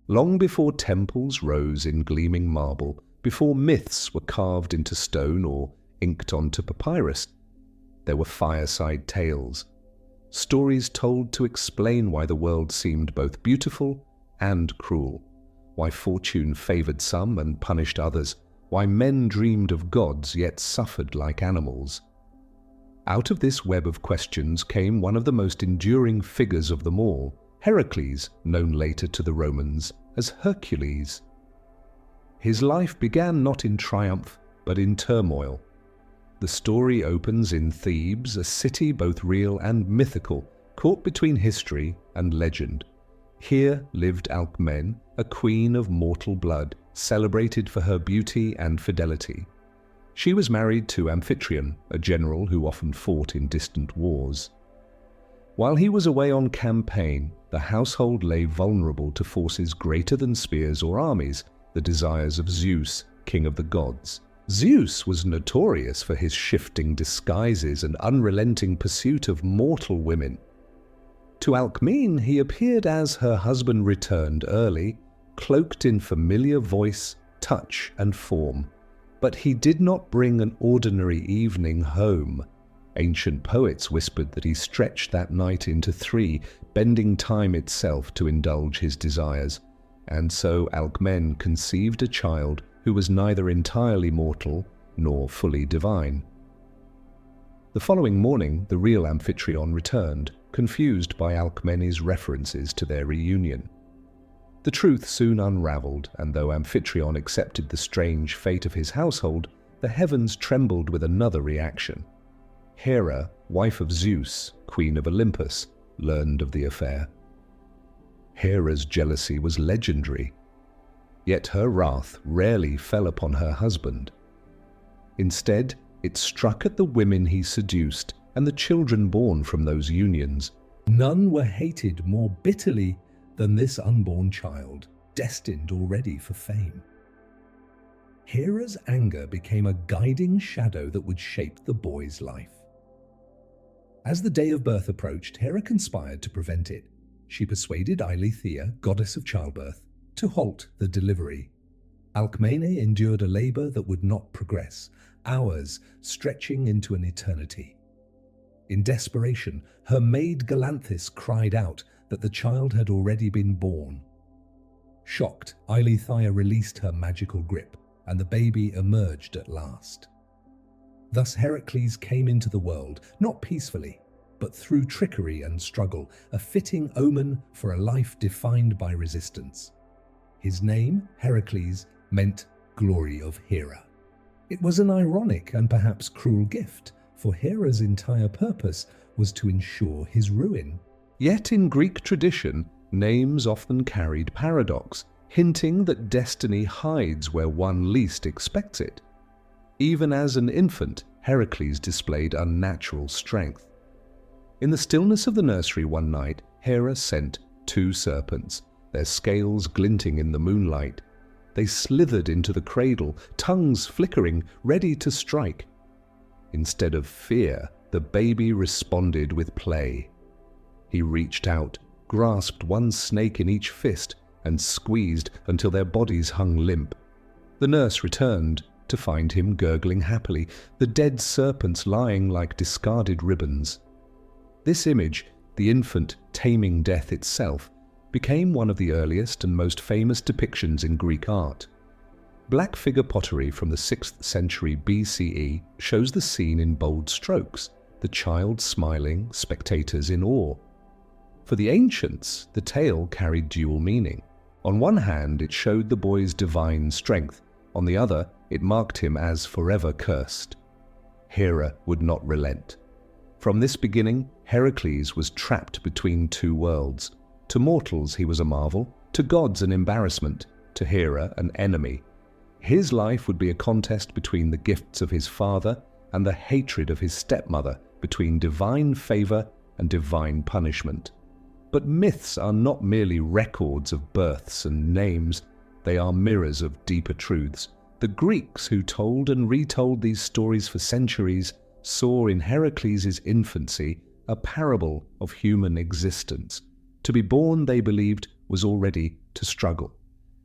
Long before temples rose in gleaming marble, before myths were carved into stone or inked onto papyrus, there were fireside tales, stories told to explain why the world seemed both beautiful and cruel, why fortune favored some and punished others, why men dreamed of gods yet suffered like animals. Out of this web of questions came one of the most enduring figures of them all, Heracles, known later to the Romans as Hercules. His life began not in triumph, but in turmoil. The story opens in Thebes, a city both real and mythical, caught between history and legend. Here lived Alcmene, a queen of mortal blood, celebrated for her beauty and fidelity. She was married to Amphitryon, a general who often fought in distant wars. While he was away on campaign, the household lay vulnerable to forces greater than spears or armies, the desires of Zeus, king of the gods. Zeus was notorious for his shifting disguises and unrelenting pursuit of mortal women. To Alcmene he appeared as her husband returned early, cloaked in familiar voice, touch and form. But he did not bring an ordinary evening home. Ancient poets whispered that he stretched that night into 3, bending time itself to indulge his desires. And so Alcmene conceived a child who was neither entirely mortal nor fully divine. The following morning, the real Amphitryon returned, confused by Alcmene's references to their reunion. The truth soon unraveled, and though Amphitryon accepted the strange fate of his household, the heavens trembled with another reaction. Hera, wife of Zeus, queen of Olympus, learned of the affair. Hera's jealousy was legendary, yet her wrath rarely fell upon her husband. Instead, it struck at the women he seduced and the children born from those unions. None were hated more bitterly than this unborn child, destined already for fame. Hera's anger became a guiding shadow that would shape the boy's life. As the day of birth approached, Hera conspired to prevent it. She persuaded Eileithyia, goddess of childbirth, to halt the delivery. Alcmene endured a labor that would not progress, hours stretching into an eternity. In desperation, her maid Galanthis cried out that the child had already been born. Shocked, Eileithyia released her magical grip, and the baby emerged at last. Thus Heracles came into the world, not peacefully, but through trickery and struggle, a fitting omen for a life defined by resistance. His name, Heracles, meant glory of Hera. It was an ironic and perhaps cruel gift, for Hera's entire purpose was to ensure his ruin. Yet in Greek tradition, names often carried paradox, hinting that destiny hides where one least expects it. Even as an infant, Heracles displayed unnatural strength. In the stillness of the nursery one night, Hera sent 2 serpents, their scales glinting in the moonlight. They slithered into the cradle, tongues flickering, ready to strike. Instead of fear, the baby responded with play. He reached out, grasped one snake in each fist, and squeezed until their bodies hung limp. The nurse returned to find him gurgling happily, the dead serpents lying like discarded ribbons. This image, the infant taming death itself, became one of the earliest and most famous depictions in Greek art. Black figure pottery from the 6th century BCE shows the scene in bold strokes, the child smiling, spectators in awe. For the ancients, the tale carried dual meaning. On one hand, it showed the boy's divine strength. On the other, it marked him as forever cursed. Hera would not relent. From this beginning, Heracles was trapped between 2 worlds. To mortals he was a marvel, to gods an embarrassment, to Hera an enemy. His life would be a contest between the gifts of his father and the hatred of his stepmother, between divine favor and divine punishment. But myths are not merely records of births and names, they are mirrors of deeper truths. The Greeks, who told and retold these stories for centuries, saw in Heracles' infancy a parable of human existence. To be born, they believed, was already to struggle.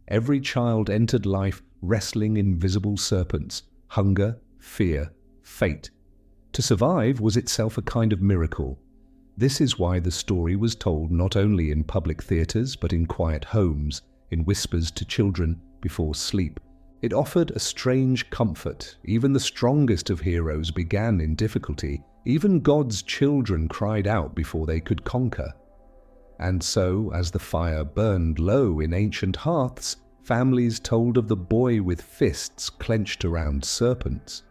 Every child entered life wrestling invisible serpents, hunger, fear, fate. To survive was itself a kind of miracle. This is why the story was told not only in public theatres but in quiet homes, in whispers to children before sleep. It offered a strange comfort. Even the strongest of heroes began in difficulty. Even God's children cried out before they could conquer. And so, as the fire burned low in ancient hearths, families told of the boy with fists clenched around serpents.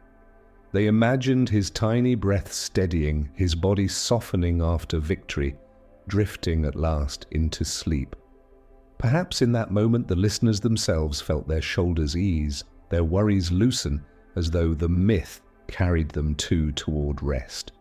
They imagined his tiny breath steadying, his body softening after victory, drifting at last into sleep. Perhaps in that moment the listeners themselves felt their shoulders ease, their worries loosen, as though the myth carried them toward rest.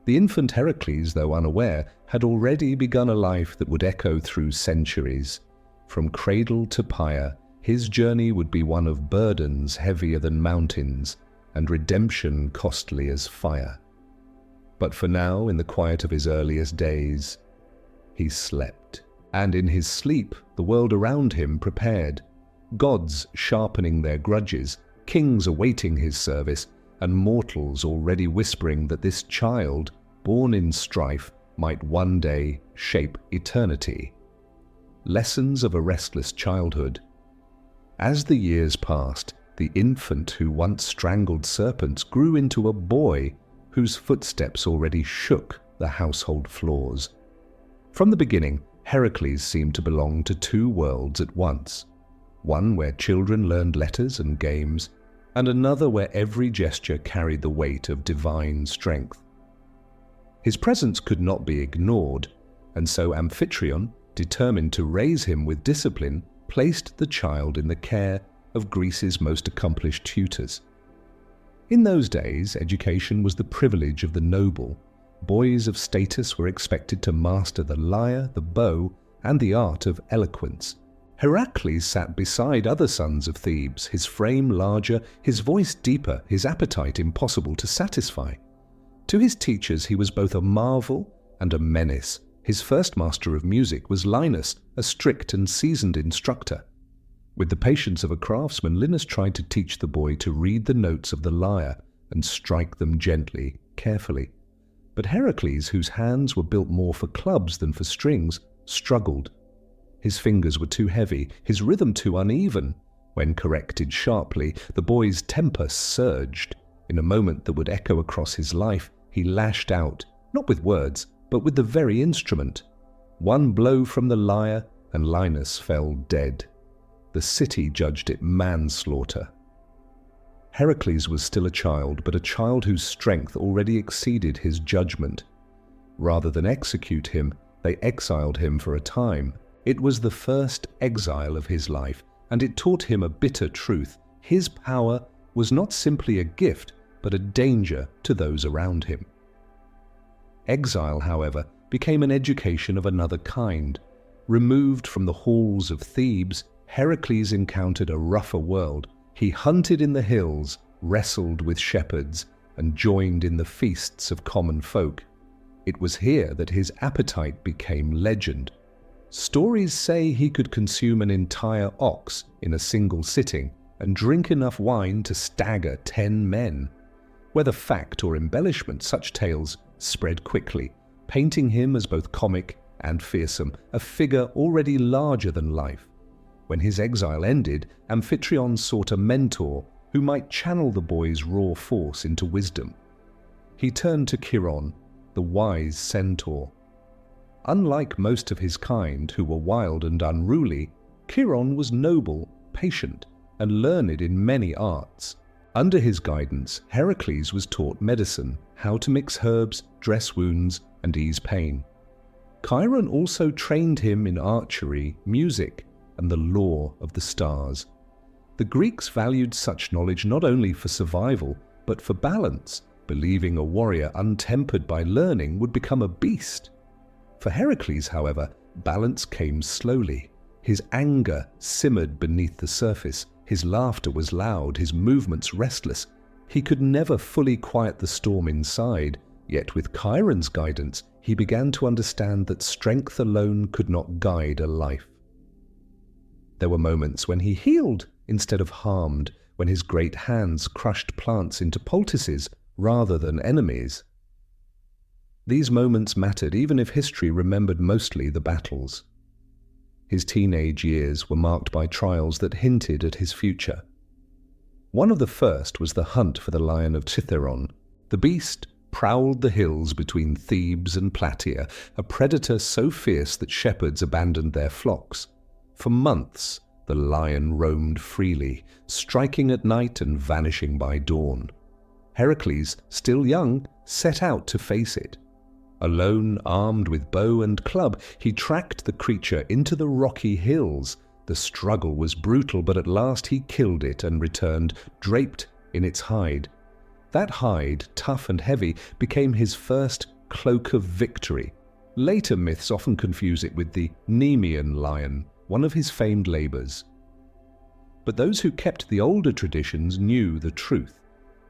The infant Hercules, though unaware, had already begun a life that would echo through centuries. From cradle to pyre, his journey would be one of burdens heavier than mountains, and redemption costly as fire. But for now, in the quiet of his earliest days, he slept. And in his sleep, the world around him prepared. Gods sharpening their grudges, kings awaiting his service, and mortals already whispering that this child, born in strife, might one day shape eternity. Lessons of a restless childhood. As the years passed, the infant who once strangled serpents grew into a boy whose footsteps already shook the household floors. From the beginning, Hercules seemed to belong to two worlds at once, one where children learned letters and games, and another where every gesture carried the weight of divine strength. His presence could not be ignored, and so Amphitryon, determined to raise him with discipline, placed the child in the care of Greece's most accomplished tutors. In those days, education was the privilege of the noble. Boys of status were expected to master the lyre, the bow, and the art of eloquence. Heracles sat beside other sons of Thebes, his frame larger, his voice deeper, his appetite impossible to satisfy. To his teachers he was both a marvel and a menace. His first master of music was Linus, a strict and seasoned instructor. With the patience of a craftsman, Linus tried to teach the boy to read the notes of the lyre and strike them gently, carefully. But Heracles, whose hands were built more for clubs than for strings, struggled. His fingers were too heavy, his rhythm too uneven. When corrected sharply, the boy's temper surged. In a moment that would echo across his life, he lashed out, not with words, but with the very instrument. One blow from the lyre, and Linus fell dead. The city judged it manslaughter. Heracles was still a child, but a child whose strength already exceeded his judgment. Rather than execute him, they exiled him for a time. It was the first exile of his life, and it taught him a bitter truth. His power was not simply a gift, but a danger to those around him. Exile, however, became an education of another kind. Removed from the halls of Thebes, Heracles encountered a rougher world. He hunted in the hills, wrestled with shepherds, and joined in the feasts of common folk. It was here that his appetite became legend. Stories say he could consume an entire ox in a single sitting and drink enough wine to stagger 10 men. Whether fact or embellishment, such tales spread quickly, painting him as both comic and fearsome, a figure already larger than life. When his exile ended, Amphitryon sought a mentor who might channel the boy's raw force into wisdom. He turned to Chiron, the wise centaur. Unlike most of his kind, who were wild and unruly, Chiron was noble, patient, and learned in many arts. Under his guidance, Heracles was taught medicine, how to mix herbs, dress wounds, and ease pain. Chiron also trained him in archery, music, and the lore of the stars. The Greeks valued such knowledge not only for survival, but for balance, believing a warrior untempered by learning would become a beast. For Heracles, however, balance came slowly. His anger simmered beneath the surface, his laughter was loud, his movements restless. He could never fully quiet the storm inside, Yet with Chiron's guidance, he began to understand that strength alone could not guide a life. There were moments when he healed instead of harmed, when his great hands crushed plants into poultices rather than enemies. These moments mattered even if history remembered mostly the battles. His teenage years were marked by trials that hinted at his future. One of the first was the hunt for the lion of Cithaeron. The beast prowled the hills between Thebes and Plataea, a predator so fierce that shepherds abandoned their flocks. For months, the lion roamed freely, striking at night and vanishing by dawn. Hercules, still young, set out to face it. Alone, armed with bow and club, he tracked the creature into the rocky hills. The struggle was brutal, but at last he killed it and returned, draped in its hide. That hide, tough and heavy, became his first cloak of victory. Later myths often confuse it with the Nemean lion, one of his famed labors. But those who kept the older traditions knew the truth.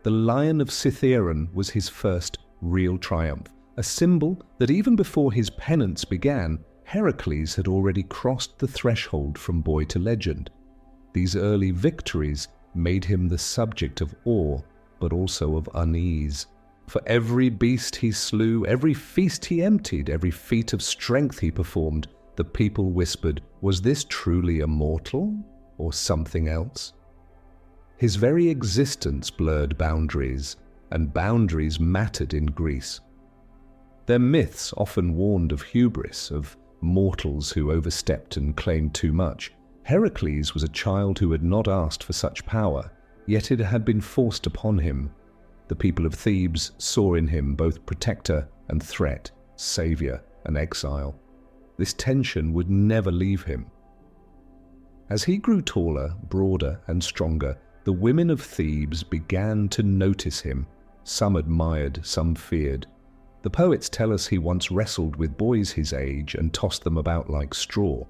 The lion of Cithaeron was his first real triumph, a symbol that even before his penance began, Hercules had already crossed the threshold from boy to legend. These early victories made him the subject of awe, but also of unease. For every beast he slew, every feast he emptied, every feat of strength he performed, the people whispered, was this truly a mortal or something else? His very existence blurred boundaries, and boundaries mattered in Greece. Their myths often warned of hubris, of mortals who overstepped and claimed too much. Hercules was a child who had not asked for such power, yet it had been forced upon him. The people of Thebes saw in him both protector and threat, savior and exile. This tension would never leave him. As he grew taller, broader, and stronger, the women of Thebes began to notice him. Some admired, some feared. The poets tell us he once wrestled with boys his age and tossed them about like straw.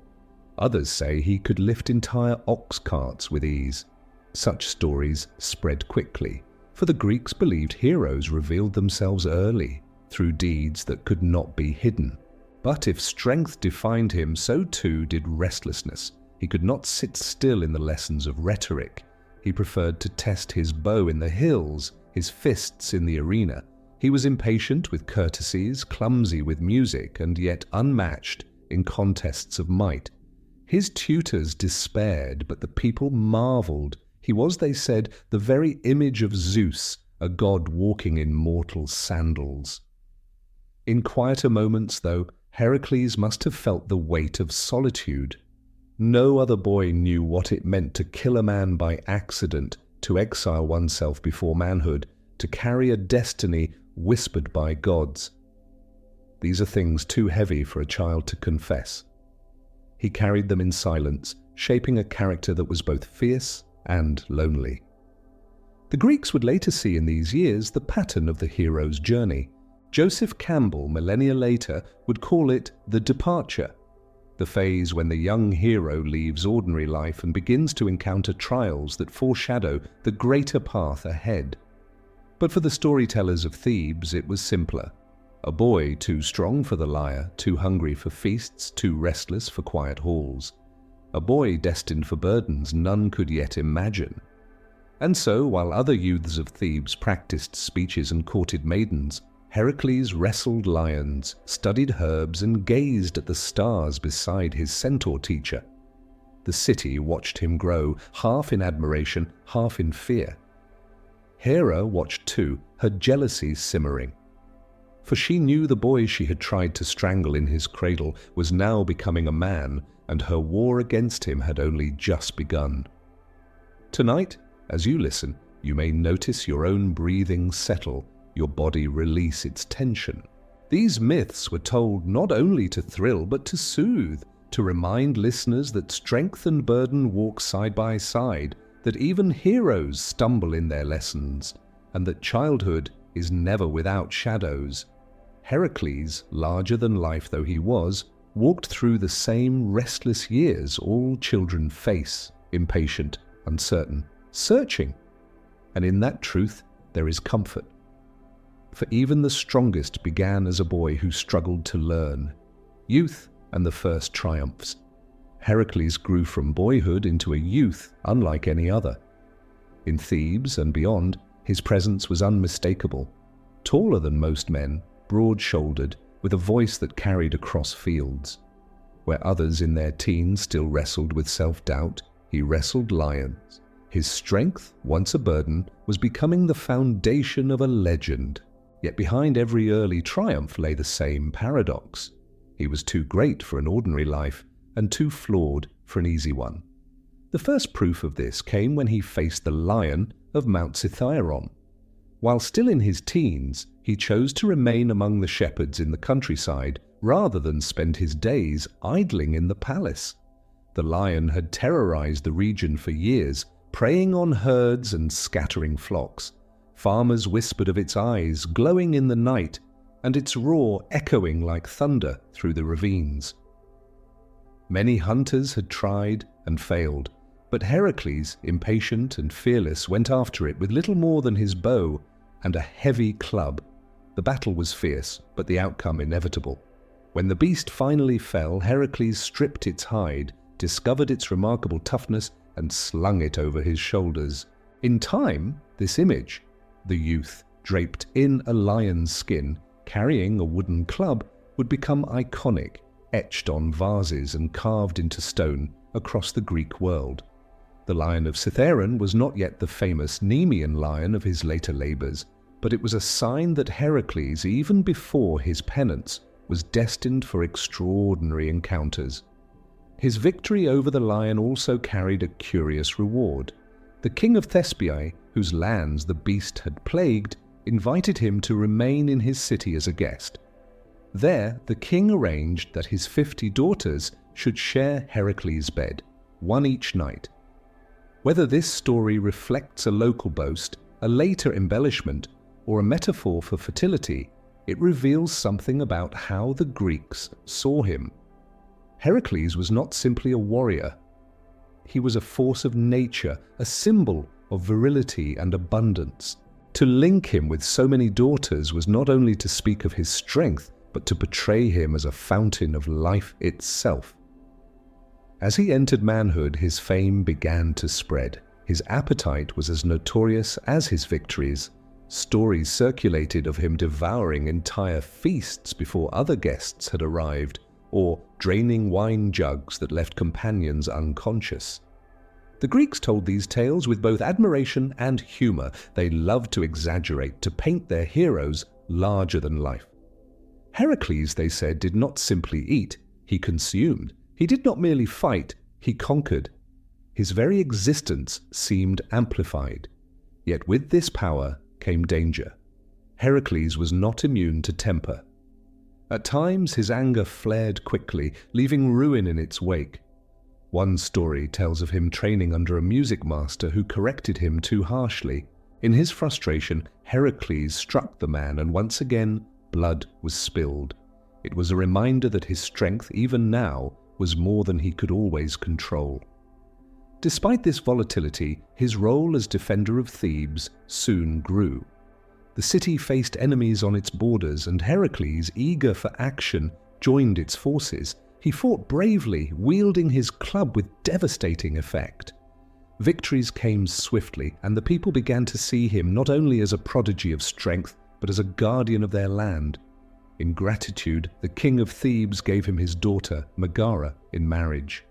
Others say he could lift entire ox carts with ease. Such stories spread quickly, for the Greeks believed heroes revealed themselves early, through deeds that could not be hidden. But if strength defined him, so too did restlessness. He could not sit still in the lessons of rhetoric. He preferred to test his bow in the hills, his fists in the arena. He was impatient with courtesies, clumsy with music, and yet unmatched in contests of might. His tutors despaired, but the people marveled. He was, they said, the very image of Zeus, a god walking in mortal sandals. In quieter moments, though, Heracles must have felt the weight of solitude. No other boy knew what it meant to kill a man by accident, to exile oneself before manhood, to carry a destiny whispered by gods. These are things too heavy for a child to confess. He carried them in silence, shaping a character that was both fierce and lonely. The Greeks would later see in these years the pattern of the hero's journey. Joseph Campbell, millennia later, would call it the departure, the phase when the young hero leaves ordinary life and begins to encounter trials that foreshadow the greater path ahead. But for the storytellers of Thebes, it was simpler. A boy too strong for the lyre, too hungry for feasts, too restless for quiet halls. A boy destined for burdens none could yet imagine. And so, while other youths of Thebes practiced speeches and courted maidens, Heracles wrestled lions, studied herbs, and gazed at the stars beside his centaur teacher. The city watched him grow, half in admiration, half in fear. Hera watched too, her jealousy simmering. For she knew the boy she had tried to strangle in his cradle was now becoming a man, and her war against him had only just begun. Tonight, as you listen, you may notice your own breathing settle, your body release its tension. These myths were told not only to thrill, but to soothe, to remind listeners that strength and burden walk side by side, that even heroes stumble in their lessons, and that childhood is never without shadows. Heracles, larger than life though he was, walked through the same restless years all children face, impatient, uncertain, searching. And in that truth there is comfort. for even the strongest began as a boy who struggled to learn. Youth and the first triumphs. Heracles grew from boyhood into a youth unlike any other. In Thebes and beyond, his presence was unmistakable. Taller than most men, broad-shouldered, with a voice that carried across fields. Where others in their teens still wrestled with self-doubt, he wrestled lions. His strength, once a burden, was becoming the foundation of a legend. Yet behind every early triumph lay the same paradox. He was too great for an ordinary life, and too flawed for an easy one. The first proof of this came when he faced the lion of Mount Cithaeron. While still in his teens, he chose to remain among the shepherds in the countryside rather than spend his days idling in the palace. The lion had terrorized the region for years, preying on herds and scattering flocks. Farmers whispered of its eyes glowing in the night, and its roar echoing like thunder through the ravines. Many hunters had tried and failed, but Heracles, impatient and fearless, went after it with little more than his bow and a heavy club. The battle was fierce, but the outcome inevitable. When the beast finally fell, Heracles stripped its hide, discovered its remarkable toughness, and slung it over his shoulders. In time, this image, the youth draped in a lion's skin, carrying a wooden club, would become iconic, etched on vases and carved into stone across the Greek world. The Lion of Cithaeron was not yet the famous Nemean lion of his later labors, but it was a sign that Heracles, even before his penance, was destined for extraordinary encounters. His victory over the lion also carried a curious reward. The king of Thespiae, whose lands the beast had plagued, invited him to remain in his city as a guest. There, the king arranged that his 50 daughters should share Heracles' bed, one each night. Whether this story reflects a local boast, a later embellishment, or a metaphor for fertility, it reveals something about how the Greeks saw him. Heracles was not simply a warrior. He was a force of nature, a symbol of virility and abundance. To link him with so many daughters was not only to speak of his strength, but to portray him as a fountain of life itself. As he entered manhood, his fame began to spread. His appetite was as notorious as his victories. Stories circulated of him devouring entire feasts before other guests had arrived, or draining wine jugs that left companions unconscious. The Greeks told these tales with both admiration and humor. They loved to exaggerate, to paint their heroes larger than life. Heracles, they said, did not simply eat, he consumed. He did not merely fight, he conquered. His very existence seemed amplified. Yet with this power came danger. Heracles was not immune to temper. At times his anger flared quickly, leaving ruin in its wake. One story tells of him training under a music master who corrected him too harshly. In his frustration, Heracles struck the man, and once again blood was spilled. It was a reminder that his strength, even now, was more than he could always control. Despite this volatility, his role as defender of Thebes soon grew. The city faced enemies on its borders, and Heracles, eager for action, joined its forces. He fought bravely, wielding his club with devastating effect. Victories came swiftly, and the people began to see him not only as a prodigy of strength, but as a guardian of their land. In gratitude, the king of Thebes gave him his daughter, Megara, in marriage.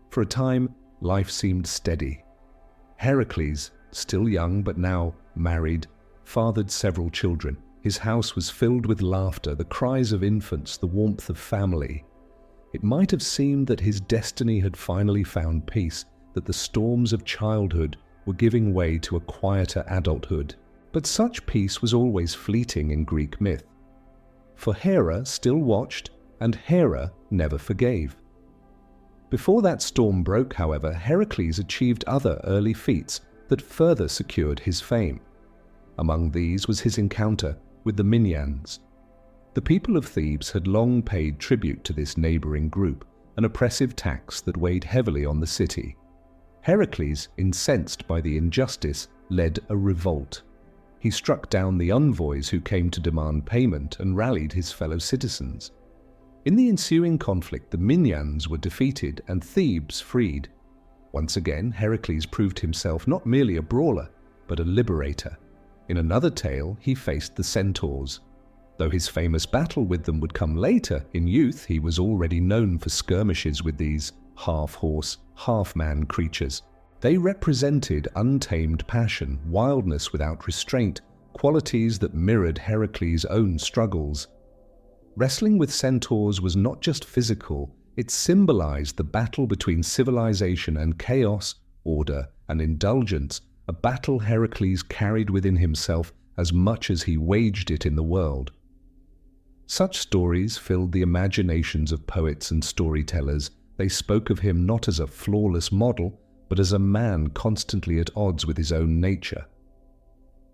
For a time, life seemed steady. Heracles, still young but now married, fathered several children. His house was filled with laughter, the cries of infants, the warmth of family. It might have seemed that his destiny had finally found peace, that the storms of childhood were giving way to a quieter adulthood. But such peace was always fleeting in Greek myth. For Hera still watched, and Hera never forgave. Before that storm broke, however, Heracles achieved other early feats that further secured his fame. Among these was his encounter with the Minyans. The people of Thebes had long paid tribute to this neighboring group, an oppressive tax that weighed heavily on the city. Heracles, incensed by the injustice, led a revolt. He struck down the envoys who came to demand payment and rallied his fellow citizens. In the ensuing conflict, the Minyans were defeated and Thebes freed. Once again, Heracles proved himself not merely a brawler, but a liberator. In another tale, he faced the centaurs. Though his famous battle with them would come later, in youth he was already known for skirmishes with these half-horse, half-man creatures. They represented untamed passion, wildness without restraint, qualities that mirrored Heracles' own struggles. Wrestling with centaurs was not just physical, it symbolized the battle between civilization and chaos, order and indulgence, a battle Heracles carried within himself as much as he waged it in the world. Such stories filled the imaginations of poets and storytellers. They spoke of him not as a flawless model, but as a man constantly at odds with his own nature.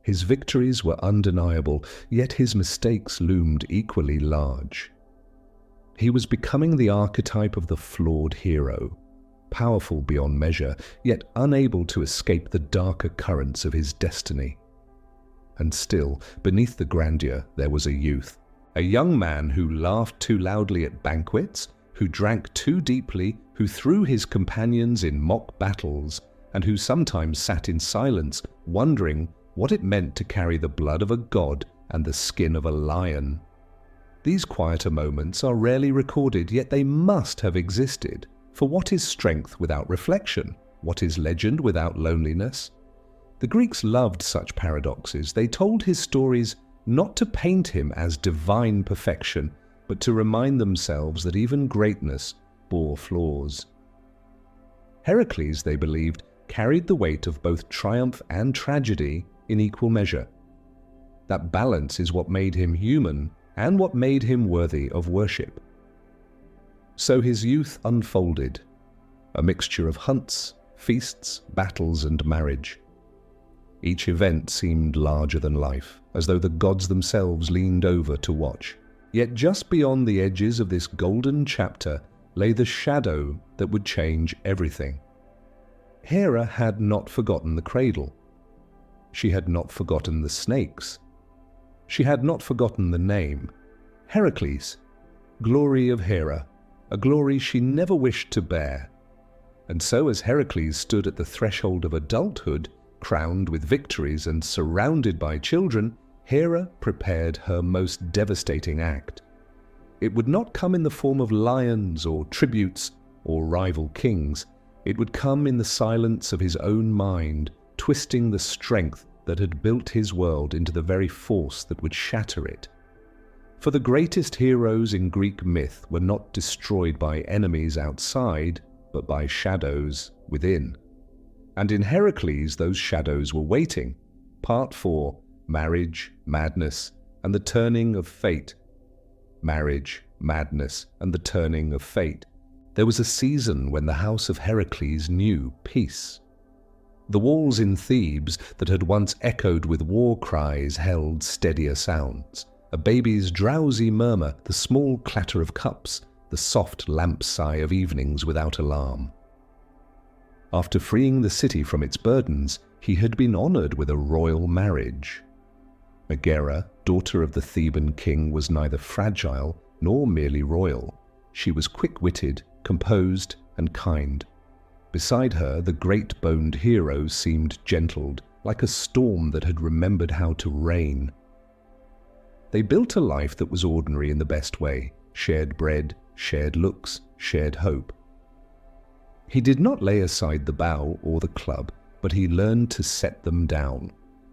His victories were undeniable, yet his mistakes loomed equally large. He was becoming the archetype of the flawed hero, powerful beyond measure, yet unable to escape the darker currents of his destiny. And still, beneath the grandeur, there was a youth, a young man who laughed too loudly at banquets, who drank too deeply, who threw his companions in mock battles, and who sometimes sat in silence, wondering what it meant to carry the blood of a god and the skin of a lion. These quieter moments are rarely recorded, yet they must have existed. For what is strength without reflection? What is legend without loneliness? The Greeks loved such paradoxes. They told his stories not to paint him as divine perfection, but to remind themselves that even greatness bore flaws. Heracles, they believed, carried the weight of both triumph and tragedy in equal measure. That balance is what made him human and what made him worthy of worship. So his youth unfolded, a mixture of hunts, feasts, battles, and marriage. Each event seemed larger than life, as though the gods themselves leaned over to watch. Yet just beyond the edges of this golden chapter lay the shadow that would change everything. Hera had not forgotten the cradle. She had not forgotten the snakes. She had not forgotten the name. Heracles, glory of Hera, a glory she never wished to bear. And so as Heracles stood at the threshold of adulthood, crowned with victories and surrounded by children, Hera prepared her most devastating act. It would not come in the form of lions or tributes or rival kings. It would come in the silence of his own mind, twisting the strength that had built his world into the very force that would shatter it. For the greatest heroes in Greek myth were not destroyed by enemies outside, but by shadows within. And in Heracles, those shadows were waiting. Part 4, Marriage, Madness, and the Turning of Fate. Marriage, madness, and the turning of fate. There was a season when the house of Heracles knew peace. The walls in Thebes that had once echoed with war cries held steadier sounds. A baby's drowsy murmur, the small clatter of cups, the soft lamp sigh of evenings without alarm. After freeing the city from its burdens, he had been honored with a royal marriage. Megara, daughter of the Theban king, was neither fragile nor merely royal. She was quick-witted, composed, and kind. Beside her, the great-boned hero seemed gentled, like a storm that had remembered how to reign. They built a life that was ordinary in the best way, shared bread, shared looks, shared hope. He did not lay aside the bow or the club, but he learned to set them down.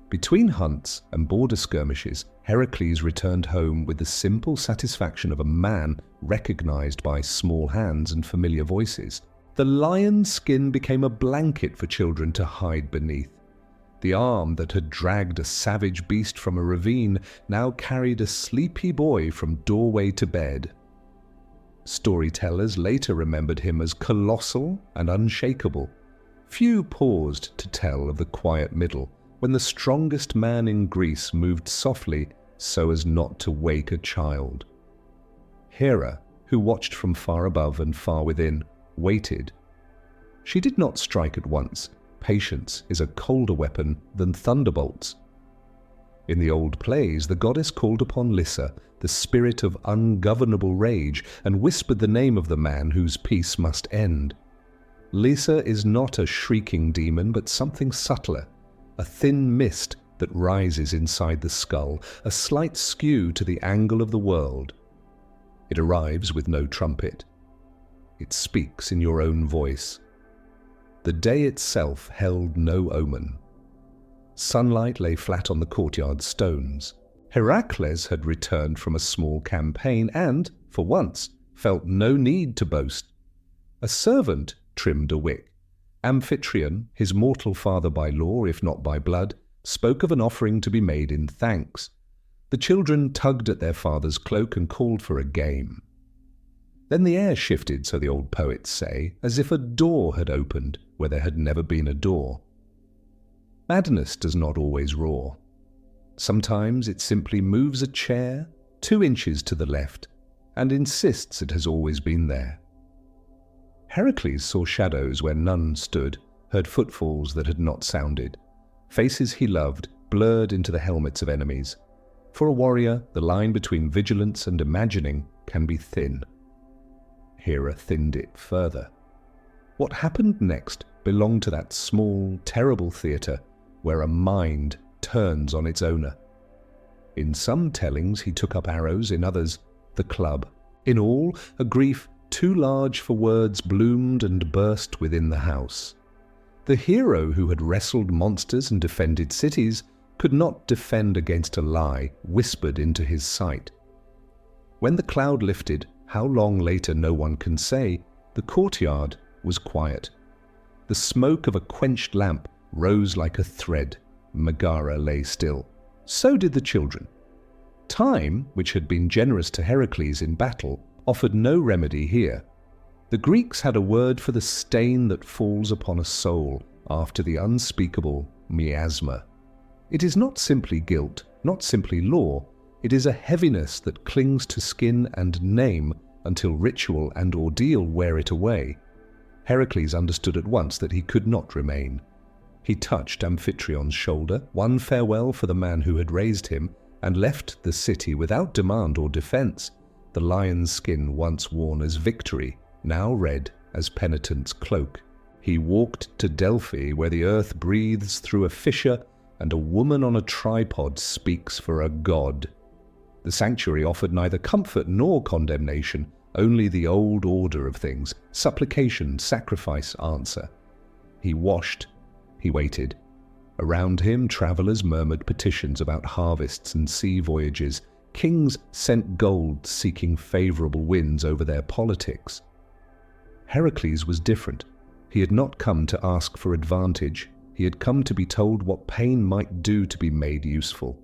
Between hunts and border skirmishes, Heracles returned home with the simple satisfaction of a man recognized by small hands and familiar voices. The lion's skin became a blanket for children to hide beneath. The arm that had dragged a savage beast from a ravine now carried a sleepy boy from doorway to bed. Storytellers later remembered him as colossal and unshakable. Few paused to tell of the quiet middle, when the strongest man in Greece moved softly so as not to wake a child. Hera, who watched from far above and far within, waited. She did not strike at once. Patience is a colder weapon than thunderbolts. In the old plays, the goddess called upon Lyssa, the spirit of ungovernable rage, and whispered the name of the man whose peace must end. Lyssa is not a shrieking demon, but something subtler, a thin mist that rises inside the skull, a slight skew to the angle of the world. It arrives with no trumpet. It speaks in your own voice. The day itself held no omen. Sunlight lay flat on the courtyard stones. Hercules had returned from a small campaign and, for once, felt no need to boast. A servant trimmed a wick. Amphitryon, his mortal father by law, if not by blood, spoke of an offering to be made in thanks. The children tugged at their father's cloak and called for a game. Then the air shifted, so the old poets say, as if a door had opened where there had never been a door. Madness does not always roar. Sometimes it simply moves a chair 2 inches to the left and insists it has always been there. Hercules saw shadows where none stood, heard footfalls that had not sounded. Faces he loved blurred into the helmets of enemies. For a warrior, the line between vigilance and imagining can be thin. Hera thinned it further. What happened next belonged to that small, terrible theatre where a mind turns on its owner. In some tellings he took up arrows, in others the club. In all, a grief too large for words bloomed and burst within the house. The hero who had wrestled monsters and defended cities could not defend against a lie whispered into his sight. When the cloud lifted, how long later no one can say, the courtyard was quiet. The smoke of a quenched lamp rose like a thread. Megara lay still. So did the children. Time, which had been generous to Heracles in battle, offered no remedy here. The Greeks had a word for the stain that falls upon a soul after the unspeakable miasma. It is not simply guilt, not simply law. It is a heaviness that clings to skin and name until ritual and ordeal wear it away. Heracles understood at once that he could not remain. He touched Amphitryon's shoulder, won farewell for the man who had raised him, and left the city without demand or defense, the lion's skin once worn as victory, now red as penitent's cloak. He walked to Delphi, where the earth breathes through a fissure and a woman on a tripod speaks for a god. The sanctuary offered neither comfort nor condemnation, only the old order of things: supplication, sacrifice, answer. He washed. He waited. Around him, travelers murmured petitions about harvests and sea voyages. Kings sent gold seeking favorable winds over their politics. Heracles was different. He had not come to ask for advantage. He had come to be told what pain might do to be made useful.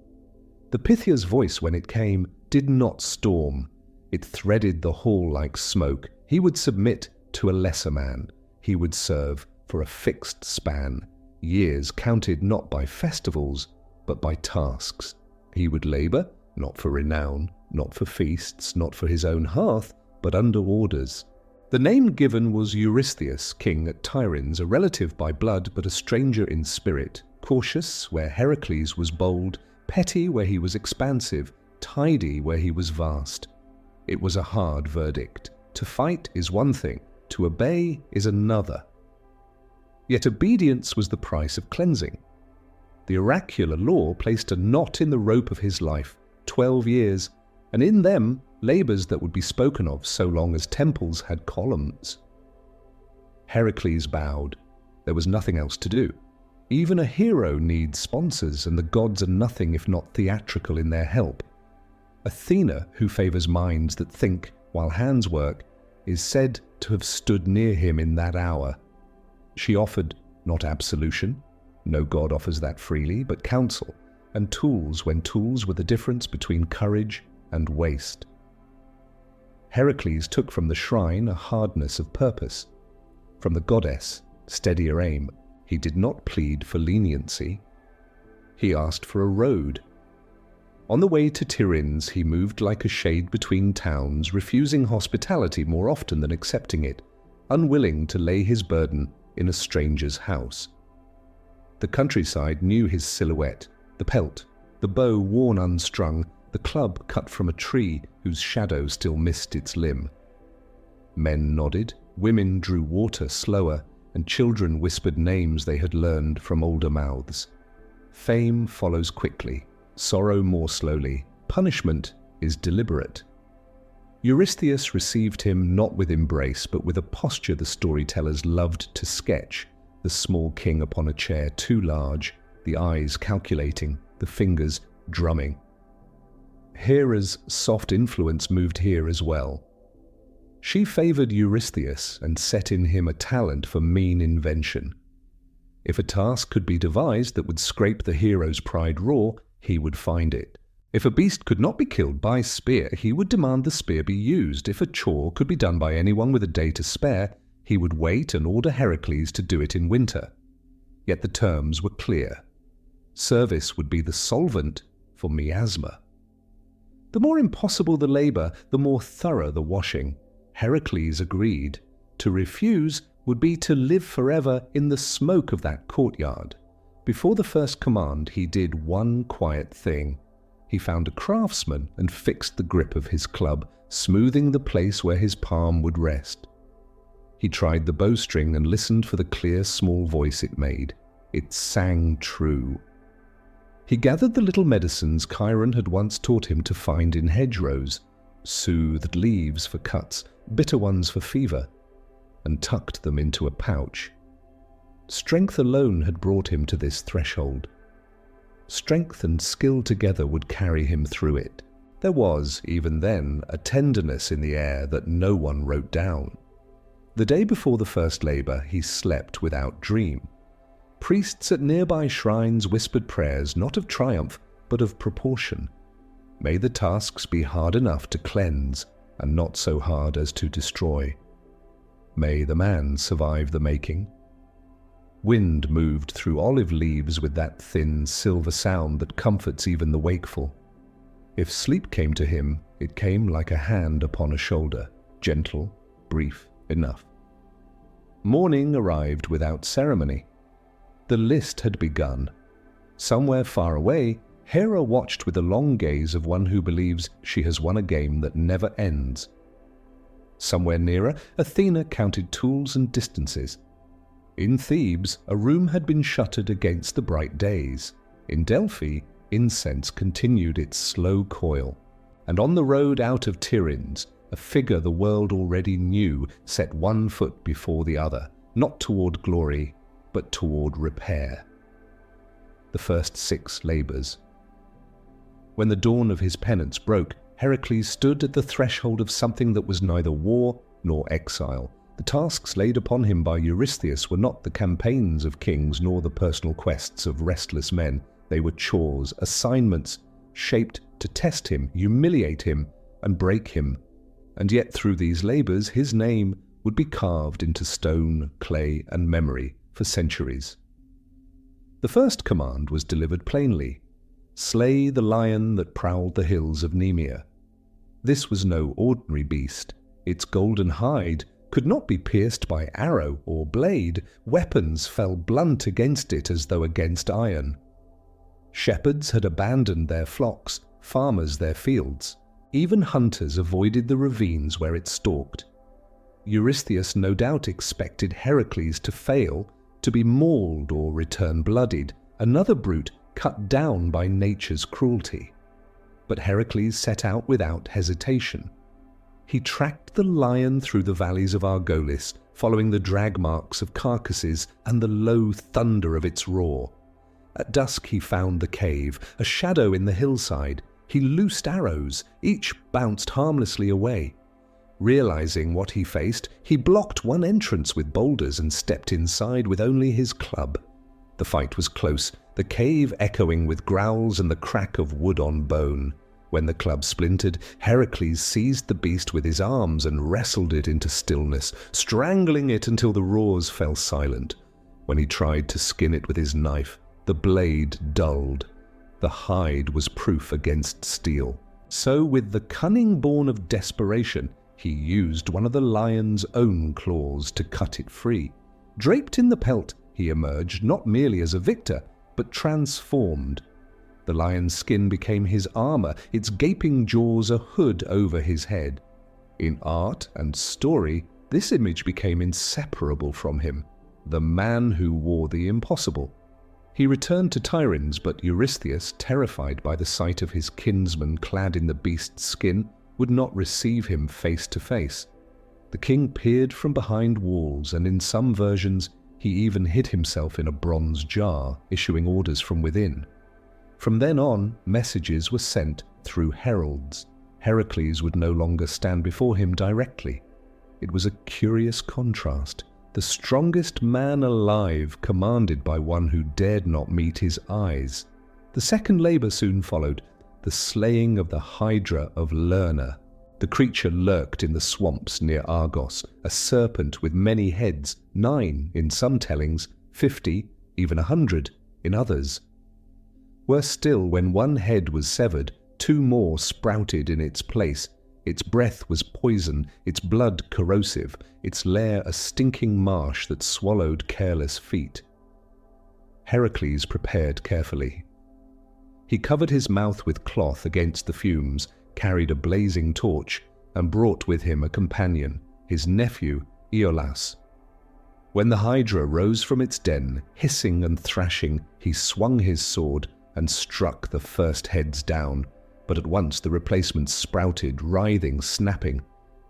The Pythia's voice, when it came, did not storm. It threaded the hall like smoke. He would submit to a lesser man. He would serve for a fixed span, years counted not by festivals, but by tasks. He would labor, not for renown, not for feasts, not for his own hearth, but under orders. The name given was Eurystheus, king at Tiryns, a relative by blood but a stranger in spirit, cautious where Heracles was bold, petty where he was expansive, tidy where he was vast. It was a hard verdict. To fight is one thing, to obey is another. Yet obedience was the price of cleansing. The oracular law placed a knot in the rope of his life, 12 years, and in them labours that would be spoken of so long as temples had columns. Heracles bowed. There was nothing else to do. Even a hero needs sponsors, and the gods are nothing if not theatrical in their help. Athena, who favours minds that think while hands work, is said to have stood near him in that hour. She offered not absolution, no god offers that freely, but counsel, and tools when tools were the difference between courage and waste. Heracles took from the shrine a hardness of purpose. From the goddess, steadier aim. He did not plead for leniency. He asked for a road. On the way to Tiryns, he moved like a shade between towns, refusing hospitality more often than accepting it, unwilling to lay his burden in a stranger's house. The countryside knew his silhouette, the pelt, the bow worn unstrung, the club cut from a tree whose shadow still missed its limb. Men nodded, women drew water slower, and children whispered names they had learned from older mouths. Fame follows quickly, sorrow more slowly, punishment is deliberate. Eurystheus received him not with embrace, but with a posture the storytellers loved to sketch, the small king upon a chair too large, the eyes calculating, the fingers drumming. Hera's soft influence moved here as well. She favoured Eurystheus and set in him a talent for mean invention. If a task could be devised that would scrape the hero's pride raw, he would find it. If a beast could not be killed by spear, he would demand the spear be used. If a chore could be done by anyone with a day to spare, he would wait and order Hercules to do it in winter. Yet the terms were clear. Service would be the solvent for miasma. The more impossible the labour, the more thorough the washing. Heracles agreed. To refuse would be to live forever in the smoke of that courtyard. Before the first command, he did one quiet thing. He found a craftsman and fixed the grip of his club, smoothing the place where his palm would rest. He tried the bowstring and listened for the clear, small voice it made. It sang true. He gathered the little medicines Chiron had once taught him to find in hedgerows, soothed leaves for cuts, bitter ones for fever, and tucked them into a pouch. Strength alone had brought him to this threshold. Strength and skill together would carry him through it. There was, even then, a tenderness in the air that no one wrote down. The day before the first labour, he slept without dream. Priests at nearby shrines whispered prayers not of triumph, but of proportion. May the tasks be hard enough to cleanse, and not so hard as to destroy. May the man survive the making. Wind moved through olive leaves with that thin, silver sound that comforts even the wakeful. If sleep came to him, it came like a hand upon a shoulder, gentle, brief enough. Morning arrived without ceremony. The list had begun. Somewhere far away, Hera watched with the long gaze of one who believes she has won a game that never ends. Somewhere nearer, Athena counted tools and distances. In Thebes, a room had been shuttered against the bright days. In Delphi, incense continued its slow coil. And on the road out of Tiryns, a figure the world already knew set one foot before the other, not toward glory, but toward repair. The first 6 labours. When the dawn of his penance broke, Heracles stood at the threshold of something that was neither war nor exile. The tasks laid upon him by Eurystheus were not the campaigns of kings nor the personal quests of restless men. They were chores, assignments, shaped to test him, humiliate him, and break him. And yet through these labours his name would be carved into stone, clay, and memory for centuries. The first command was delivered plainly: slay the lion that prowled the hills of Nemea. This was no ordinary beast. Its golden hide could not be pierced by arrow or blade. Weapons fell blunt against it as though against iron. Shepherds had abandoned their flocks, farmers their fields. Even hunters avoided the ravines where it stalked. Eurystheus no doubt expected Heracles to fail, to be mauled or return bloodied, another brute cut down by nature's cruelty. But Heracles set out without hesitation. He tracked the lion through the valleys of Argolis, following the drag marks of carcasses and the low thunder of its roar. At dusk he found the cave, a shadow in the hillside. He loosed arrows, each bounced harmlessly away. Realizing what he faced, he blocked one entrance with boulders and stepped inside with only his club. The fight was close, the cave echoing with growls and the crack of wood on bone. When the club splintered, Heracles seized the beast with his arms and wrestled it into stillness, strangling it until the roars fell silent. When he tried to skin it with his knife, the blade dulled. The hide was proof against steel. So, with the cunning born of desperation, he used one of the lion's own claws to cut it free. Draped in the pelt, he emerged not merely as a victor, but transformed. The lion's skin became his armor, its gaping jaws a hood over his head. In art and story, this image became inseparable from him, the man who wore the impossible. He returned to Tiryns, but Eurystheus, terrified by the sight of his kinsman clad in the beast's skin, would not receive him face to face. The king peered from behind walls, and in some versions he even hid himself in a bronze jar, issuing orders from within. From then on, messages were sent through heralds. Heracles would no longer stand before him directly. It was a curious contrast. The strongest man alive commanded by one who dared not meet his eyes. The second labor soon followed, the slaying of the Hydra of Lerna. The creature lurked in the swamps near Argos, a serpent with many heads, 9 in some tellings, 50, even 100 in others. Worse still, when one head was severed, 2 more sprouted in its place. Its breath was poison, its blood corrosive, its lair a stinking marsh that swallowed careless feet. Heracles prepared carefully. He covered his mouth with cloth against the fumes, carried a blazing torch, and brought with him a companion, his nephew Iolaus. When the Hydra rose from its den, hissing and thrashing, he swung his sword and struck the first heads down, but at once the replacements sprouted, writhing, snapping.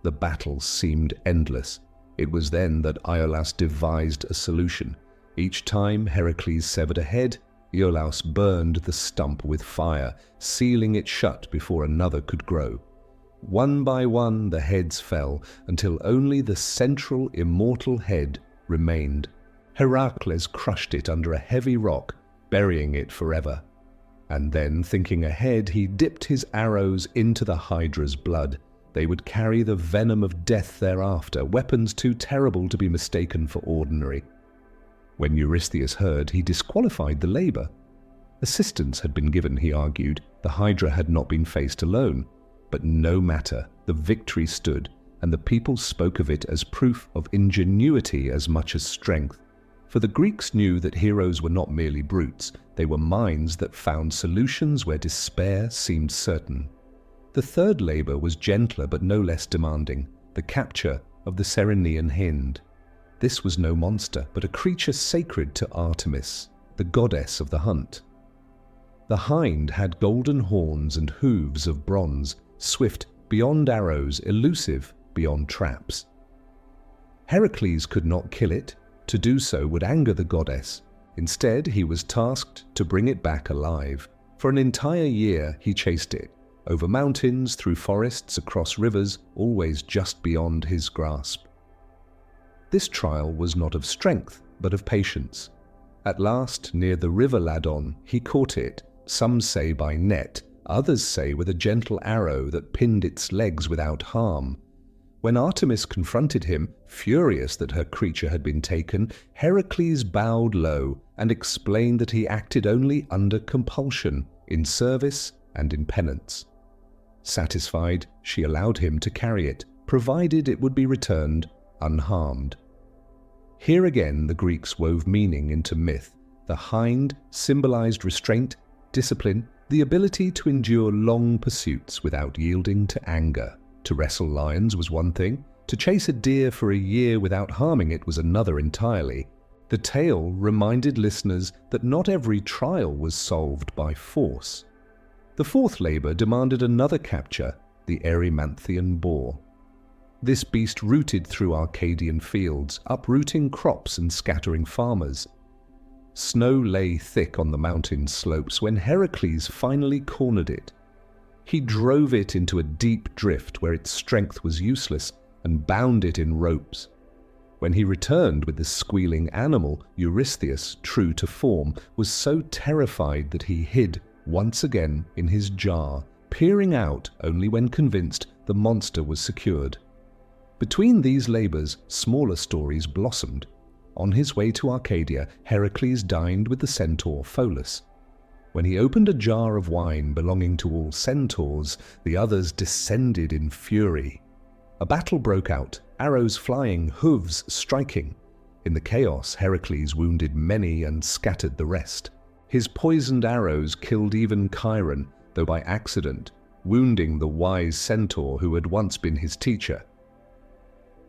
The battle seemed endless. It was then that Iolaus devised a solution. Each time Heracles severed a head, Iolaus burned the stump with fire, sealing it shut before another could grow. One by one the heads fell, until only the central immortal head remained. Heracles crushed it under a heavy rock, burying it forever. And then, thinking ahead, he dipped his arrows into the Hydra's blood. They would carry the venom of death thereafter, weapons too terrible to be mistaken for ordinary. When Eurystheus heard, he disqualified the labor. Assistance had been given, he argued. The Hydra had not been faced alone. But no matter, the victory stood, and the people spoke of it as proof of ingenuity as much as strength. For the Greeks knew that heroes were not merely brutes, they were minds that found solutions where despair seemed certain. The third labor was gentler but no less demanding, the capture of the Ceryneian hind. This was no monster, but a creature sacred to Artemis, the goddess of the hunt. The hind had golden horns and hooves of bronze, swift beyond arrows, elusive beyond traps. Heracles could not kill it. To do so would anger the goddess. Instead, he was tasked to bring it back alive. For an entire year he chased it, over mountains, through forests, across rivers, always just beyond his grasp. This trial was not of strength, but of patience. At last, near the river Ladon, he caught it, some say by net, others say with a gentle arrow that pinned its legs without harm. When Artemis confronted him, furious that her creature had been taken, Heracles bowed low and explained that he acted only under compulsion, in service and in penance. Satisfied, she allowed him to carry it, provided it would be returned unharmed. Here again the Greeks wove meaning into myth. The hind symbolized restraint, discipline, the ability to endure long pursuits without yielding to anger. To wrestle lions was one thing, to chase a deer for a year without harming it was another entirely. The tale reminded listeners that not every trial was solved by force. The fourth labor demanded another capture, the Erymanthian boar. This beast rooted through Arcadian fields, uprooting crops and scattering farmers. Snow lay thick on the mountain slopes when Heracles finally cornered it. He drove it into a deep drift where its strength was useless and bound it in ropes. When he returned with the squealing animal, Eurystheus, true to form, was so terrified that he hid once again in his jar, peering out only when convinced the monster was secured. Between these labors, smaller stories blossomed. On his way to Arcadia, Heracles dined with the centaur Pholus. When he opened a jar of wine belonging to all centaurs, the others descended in fury. A battle broke out, arrows flying, hooves striking. In the chaos, Heracles wounded many and scattered the rest. His poisoned arrows killed even Chiron, though by accident, wounding the wise centaur who had once been his teacher.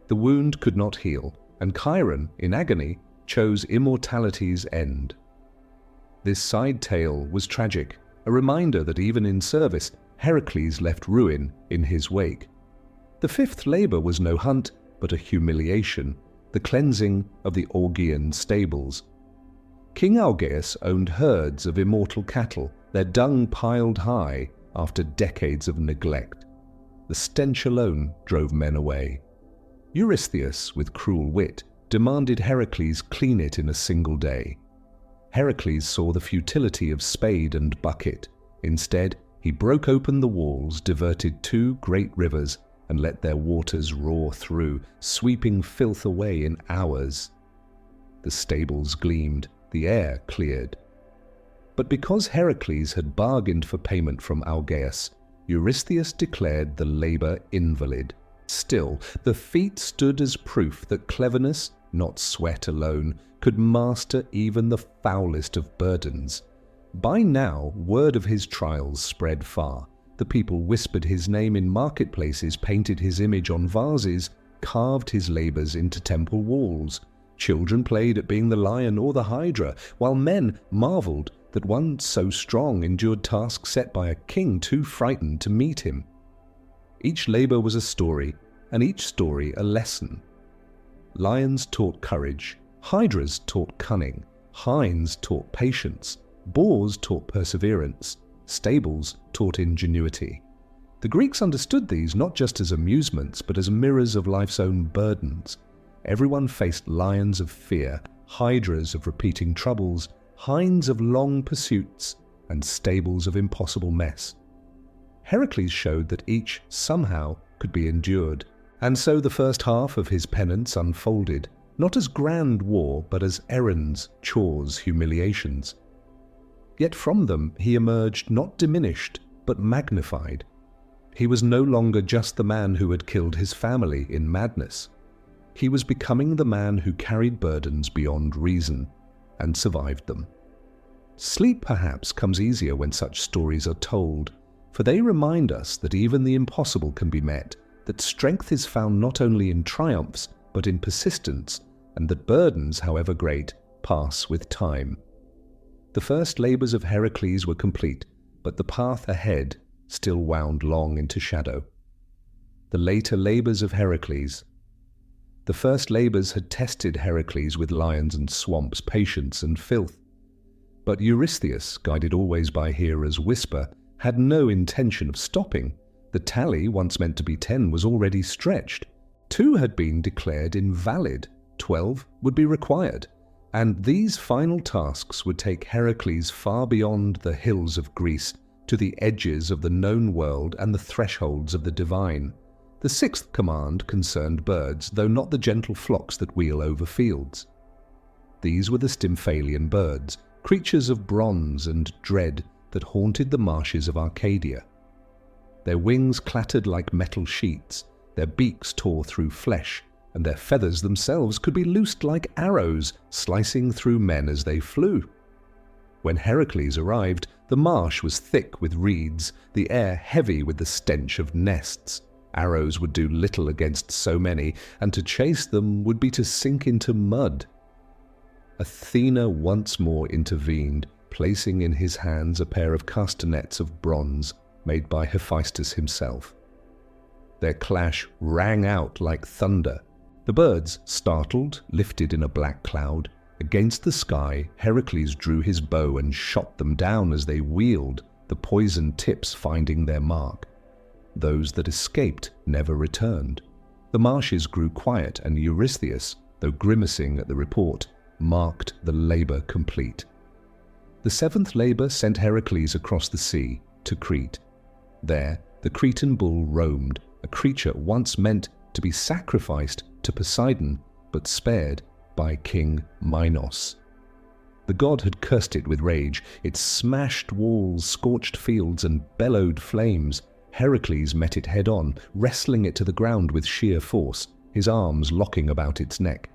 The wound could not heal, and Chiron, in agony, chose immortality's end. This side tale was tragic, a reminder that even in service, Hercules left ruin in his wake. The fifth labour was no hunt, but a humiliation, the cleansing of the Augean stables. King Augeas owned herds of immortal cattle, their dung piled high after decades of neglect. The stench alone drove men away. Eurystheus, with cruel wit, demanded Heracles clean it in a single day. Heracles saw the futility of spade and bucket. Instead, he broke open the walls, diverted 2 great rivers, and let their waters roar through, sweeping filth away in hours. The stables gleamed, the air cleared. But because Heracles had bargained for payment from Augeas, Eurystheus declared the labour invalid. Still, the feat stood as proof that cleverness, not sweat alone, could master even the foulest of burdens. By now, word of his trials spread far. The people whispered his name in marketplaces, painted his image on vases, carved his labours into temple walls. Children played at being the lion or the hydra, while men marvelled that one so strong endured tasks set by a king too frightened to meet him. Each labour was a story, and each story a lesson. Lions taught courage, hydras taught cunning, hinds taught patience, boars taught perseverance, stables taught ingenuity. The Greeks understood these not just as amusements, but as mirrors of life's own burdens. Everyone faced lions of fear, hydras of repeating troubles, hinds of long pursuits, and stables of impossible mess. Heracles showed that each somehow could be endured, and so the first half of his penance unfolded, not as grand war, but as errands, chores, humiliations. Yet from them he emerged not diminished, but magnified. He was no longer just the man who had killed his family in madness. He was becoming the man who carried burdens beyond reason, and survived them. Sleep perhaps comes easier when such stories are told, for they remind us that even the impossible can be met, that strength is found not only in triumphs, but in persistence, and that burdens, however great, pass with time. The first labours of Heracles were complete, but the path ahead still wound long into shadow. The later labours of Heracles. The first labours had tested Heracles with lions and swamps, patience and filth. But Eurystheus, guided always by Hera's whisper, had no intention of stopping. The tally, once meant to be 10, was already stretched. 2 had been declared invalid, 12 would be required, and these final tasks would take Heracles far beyond the hills of Greece, to the edges of the known world and the thresholds of the divine. The 6th command concerned birds, though not the gentle flocks that wheel over fields. These were the Stymphalian birds, creatures of bronze and dread that haunted the marshes of Arcadia. Their wings clattered like metal sheets, their beaks tore through flesh, and their feathers themselves could be loosed like arrows, slicing through men as they flew. When Heracles arrived, the marsh was thick with reeds, the air heavy with the stench of nests. Arrows would do little against so many, and to chase them would be to sink into mud. Athena once more intervened, placing in his hands a pair of castanets of bronze made by Hephaestus himself. Their clash rang out like thunder. The birds, startled, lifted in a black cloud. Against the sky, Heracles drew his bow and shot them down as they wheeled, the poisoned tips finding their mark. Those that escaped never returned. The marshes grew quiet, and Eurystheus, though grimacing at the report, marked the labour complete. The 7th labour sent Heracles across the sea, to Crete. There, the Cretan bull roamed, a creature once meant to be sacrificed to Poseidon, but spared by King Minos. The god had cursed it with rage. It smashed walls, scorched fields, and bellowed flames. Heracles met it head-on, wrestling it to the ground with sheer force, his arms locking about its neck.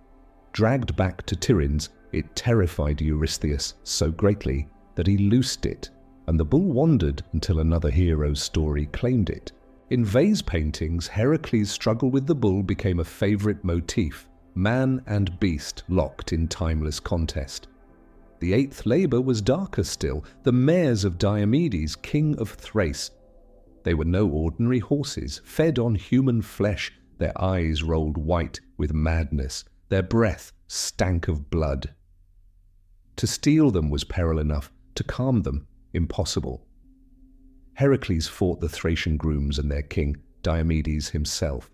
Dragged back to Tiryns, it terrified Eurystheus so greatly that he loosed it, and the bull wandered until another hero's story claimed it. In vase paintings, Heracles' struggle with the bull became a favorite motif, man and beast locked in timeless contest. The eighth labor was darker still, the mares of Diomedes, king of Thrace. They were no ordinary horses, fed on human flesh, their eyes rolled white with madness, their breath stank of blood. To steal them was peril enough, to calm them, impossible. Heracles fought the Thracian grooms and their king, Diomedes himself.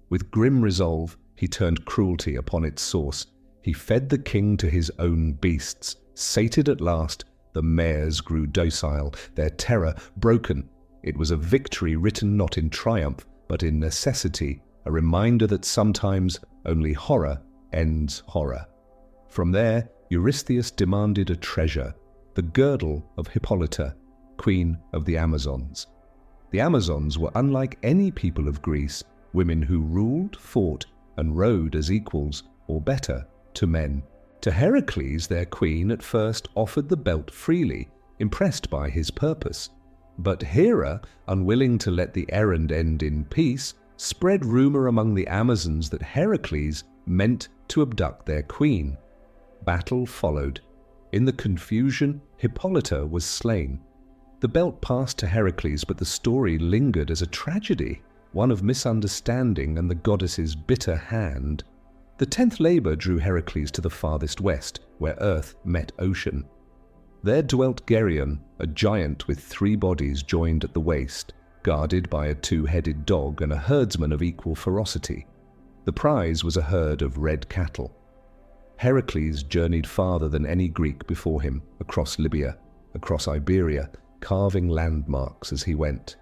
With grim resolve, he turned cruelty upon its source. He fed the king to his own beasts. Sated at last, the mares grew docile, their terror broken. It was a victory written not in triumph, but in necessity, a reminder that sometimes only horror ends horror. From there, Eurystheus demanded a treasure, the girdle of Hippolyta, queen of the Amazons. The Amazons were unlike any people of Greece, women who ruled, fought, and rode as equals, or better, to men. To Heracles, their queen at first offered the belt freely, impressed by his purpose. But Hera, unwilling to let the errand end in peace, spread rumor among the Amazons that Heracles meant to abduct their queen. Battle followed. In the confusion, Hippolyta was slain. The belt passed to Heracles, but the story lingered as a tragedy, one of misunderstanding and the goddess's bitter hand. The 10th labor drew Heracles to the farthest west, where earth met ocean. There dwelt Geryon, a giant with 3 bodies joined at the waist, guarded by a 2-headed dog and a herdsman of equal ferocity. The prize was a herd of red cattle. Heracles journeyed farther than any Greek before him, across Libya, across Iberia, carving landmarks as he went.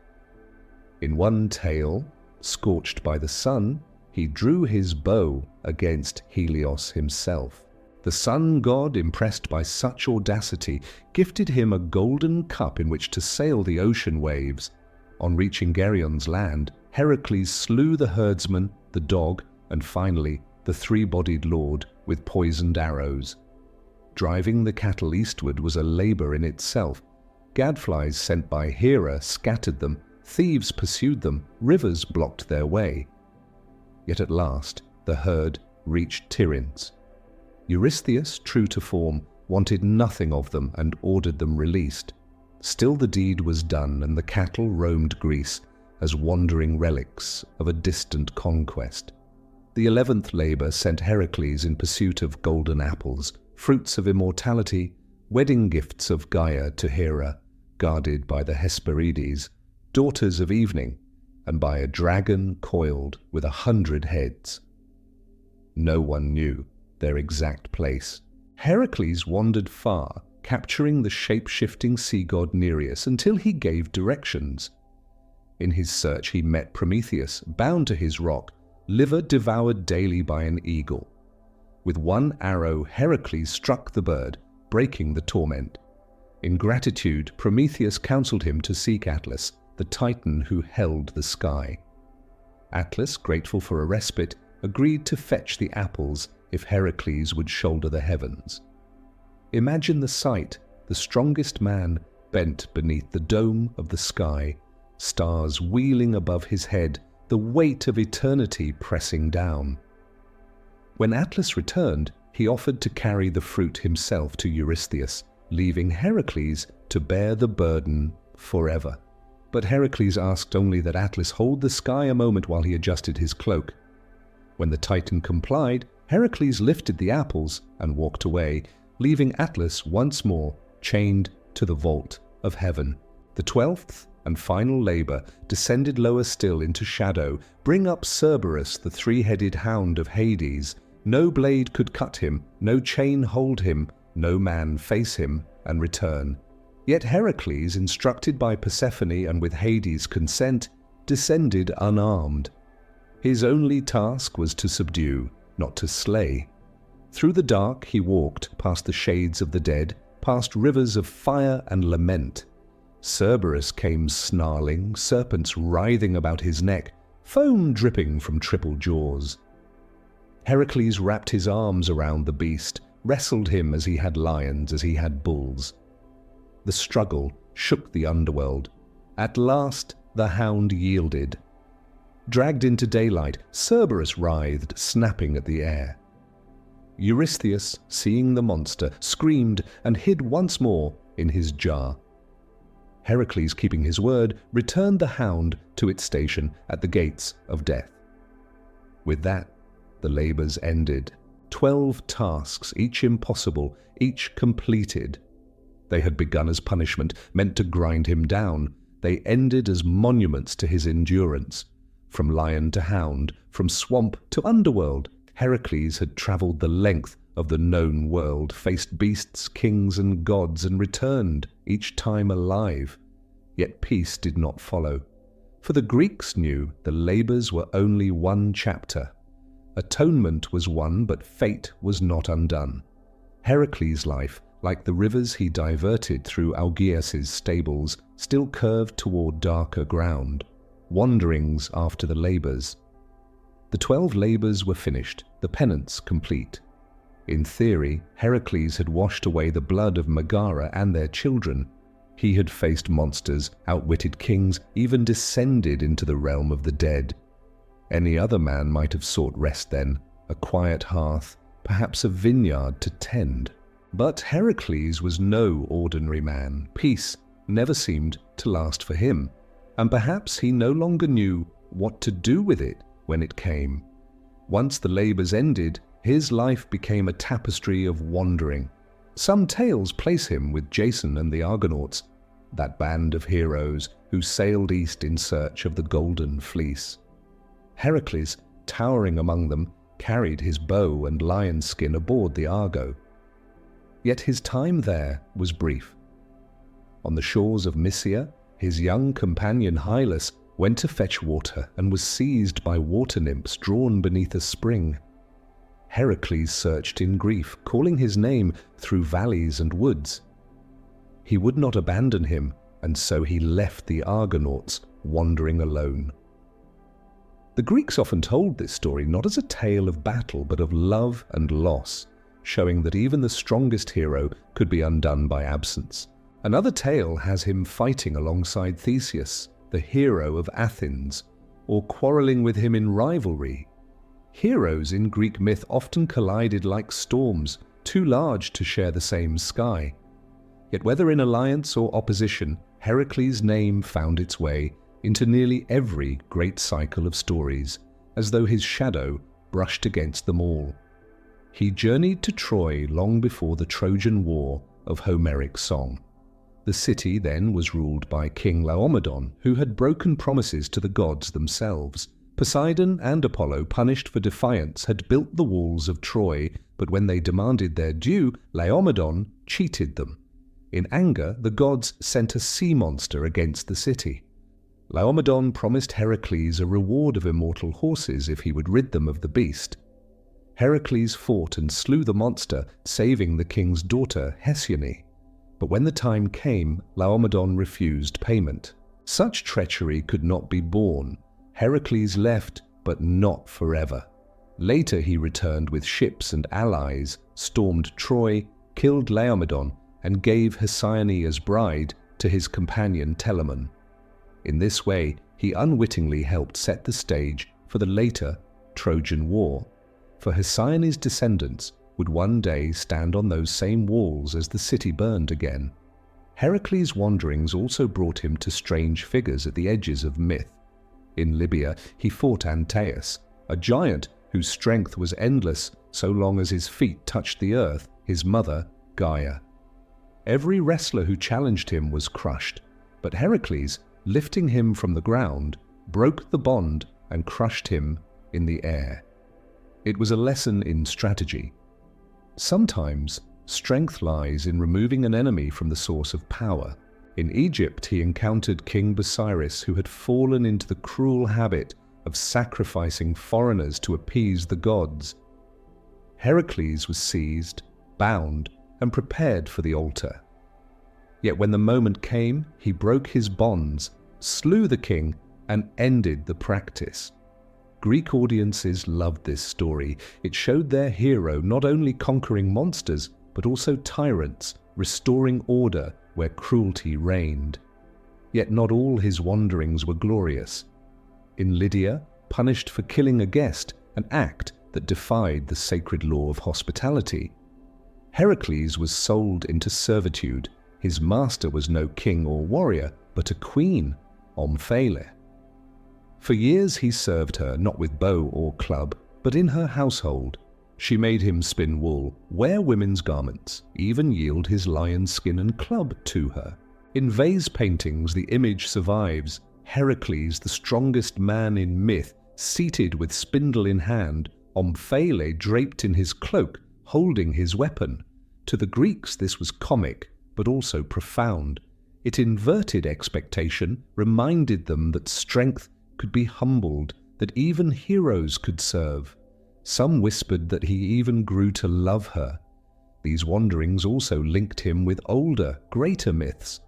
In one tale, scorched by the sun, he drew his bow against Helios himself. The sun god, impressed by such audacity, gifted him a golden cup in which to sail the ocean waves. On reaching Geryon's land, Heracles slew the herdsman, the dog, and finally the 3-bodied lord with poisoned arrows. Driving the cattle eastward was a labor in itself. Gadflies sent by Hera scattered them, thieves pursued them, rivers blocked their way. Yet at last the herd reached Tiryns. Eurystheus, true to form, wanted nothing of them and ordered them released. Still the deed was done, and the cattle roamed Greece as wandering relics of a distant conquest. The 11th labor sent Heracles in pursuit of golden apples, fruits of immortality, wedding gifts of Gaia to Hera, guarded by the Hesperides, daughters of evening, and by a dragon coiled with 100 heads. No one knew their exact place. Heracles wandered far, capturing the shape-shifting sea god Nereus until he gave directions. In his search he met Prometheus, bound to his rock, liver devoured daily by an eagle. With one arrow Heracles struck the bird, breaking the torment. In gratitude, Prometheus counseled him to seek Atlas, the Titan who held the sky. Atlas, grateful for a respite, agreed to fetch the apples if Heracles would shoulder the heavens. Imagine the sight, the strongest man bent beneath the dome of the sky, stars wheeling above his head, the weight of eternity pressing down. When Atlas returned, he offered to carry the fruit himself to Eurystheus, leaving Heracles to bear the burden forever. But Heracles asked only that Atlas hold the sky a moment while he adjusted his cloak. When the Titan complied, Heracles lifted the apples and walked away, leaving Atlas once more chained to the vault of heaven. The 12th and final labor descended lower still into shadow, bring up Cerberus, the 3-headed hound of Hades. No blade could cut him, no chain hold him, no man face him and return. Yet Heracles, instructed by Persephone and with Hades' consent, descended unarmed. His only task was to subdue, not to slay. Through the dark he walked, past the shades of the dead, past rivers of fire and lament. Cerberus came snarling, serpents writhing about his neck, foam dripping from triple jaws. Heracles wrapped his arms around the beast, wrestled him as he had lions, as he had bulls. The struggle shook the underworld. At last, the hound yielded. Dragged into daylight, Cerberus writhed, snapping at the air. Eurystheus, seeing the monster, screamed and hid once more in his jar. Heracles, keeping his word, returned the hound to its station at the gates of death. With that, the labours ended. 12 tasks, each impossible, each completed. They had begun as punishment, meant to grind him down. They ended as monuments to his endurance. From lion to hound, from swamp to underworld, Heracles had travelled the length of the known world, faced beasts, kings and gods, and returned, each time alive. Yet peace did not follow. For the Greeks knew the labours were only one chapter. Atonement was won, but fate was not undone. Heracles' life, like the rivers he diverted through Augeas' stables, still curved toward darker ground. Wanderings after the labours. The 12 labours were finished, the penance complete. In theory, Heracles had washed away the blood of Megara and their children. He had faced monsters, outwitted kings, even descended into the realm of the dead. Any other man might have sought rest then, a quiet hearth, perhaps a vineyard to tend. But Heracles was no ordinary man. Peace never seemed to last for him, and perhaps he no longer knew what to do with it when it came. Once the labours ended, his life became a tapestry of wandering. Some tales place him with Jason and the Argonauts, that band of heroes who sailed east in search of the golden fleece. Heracles, towering among them, carried his bow and lion skin aboard the Argo. Yet his time there was brief. On the shores of Mysia, his young companion Hylas went to fetch water and was seized by water nymphs drawn beneath a spring. Heracles searched in grief, calling his name through valleys and woods. He would not abandon him, and so he left the Argonauts, wandering alone. The Greeks often told this story not as a tale of battle, but of love and loss, showing that even the strongest hero could be undone by absence. Another tale has him fighting alongside Theseus, the hero of Athens, or quarrelling with him in rivalry. Heroes in Greek myth often collided like storms, too large to share the same sky. Yet whether in alliance or opposition, Heracles' name found its way into nearly every great cycle of stories, as though his shadow brushed against them all. He journeyed to Troy long before the Trojan War of Homeric song. The city then was ruled by King Laomedon, who had broken promises to the gods themselves. Poseidon and Apollo, punished for defiance, had built the walls of Troy, but when they demanded their due, Laomedon cheated them. In anger, the gods sent a sea monster against the city. Laomedon promised Heracles a reward of immortal horses if he would rid them of the beast. Heracles fought and slew the monster, saving the king's daughter, Hesione. But when the time came, Laomedon refused payment. Such treachery could not be borne. Heracles left, but not forever. Later he returned with ships and allies, stormed Troy, killed Laomedon, and gave Hesione as bride to his companion Telamon. In this way, he unwittingly helped set the stage for the later Trojan War, for Hesione's descendants would one day stand on those same walls as the city burned again. Heracles' wanderings also brought him to strange figures at the edges of myth. In Libya, he fought Antaeus, a giant whose strength was endless so long as his feet touched the earth, his mother, Gaia. Every wrestler who challenged him was crushed, but Heracles, lifting him from the ground, broke the bond and crushed him in the air. It was a lesson in strategy. Sometimes, strength lies in removing an enemy from the source of power. In Egypt, he encountered King Busiris, who had fallen into the cruel habit of sacrificing foreigners to appease the gods. Heracles was seized, bound, and prepared for the altar. Yet when the moment came, he broke his bonds, slew the king, and ended the practice. Greek audiences loved this story. It showed their hero not only conquering monsters, but also tyrants, restoring order where cruelty reigned. Yet not all his wanderings were glorious. In Lydia, punished for killing a guest, an act that defied the sacred law of hospitality, Hercules was sold into servitude. His master was no king or warrior, but a queen, Omphale. For years he served her, not with bow or club, but in her household. She made him spin wool, wear women's garments, even yield his lion's skin and club to her. In vase paintings the image survives, Hercules, the strongest man in myth, seated with spindle in hand, Omphale draped in his cloak, holding his weapon. To the Greeks this was comic, but also profound. It inverted expectation, reminded them that strength could be humbled, that even heroes could serve. Some whispered that he even grew to love her. These wanderings also linked him with older, greater myths.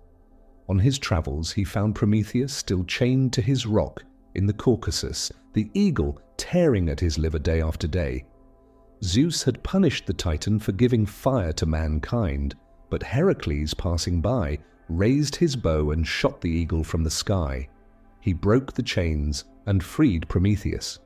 On his travels he found Prometheus still chained to his rock in the Caucasus, the eagle tearing at his liver day after day. Zeus had punished the Titan for giving fire to mankind, but Heracles, passing by, raised his bow and shot the eagle from the sky. He broke the chains and freed Prometheus.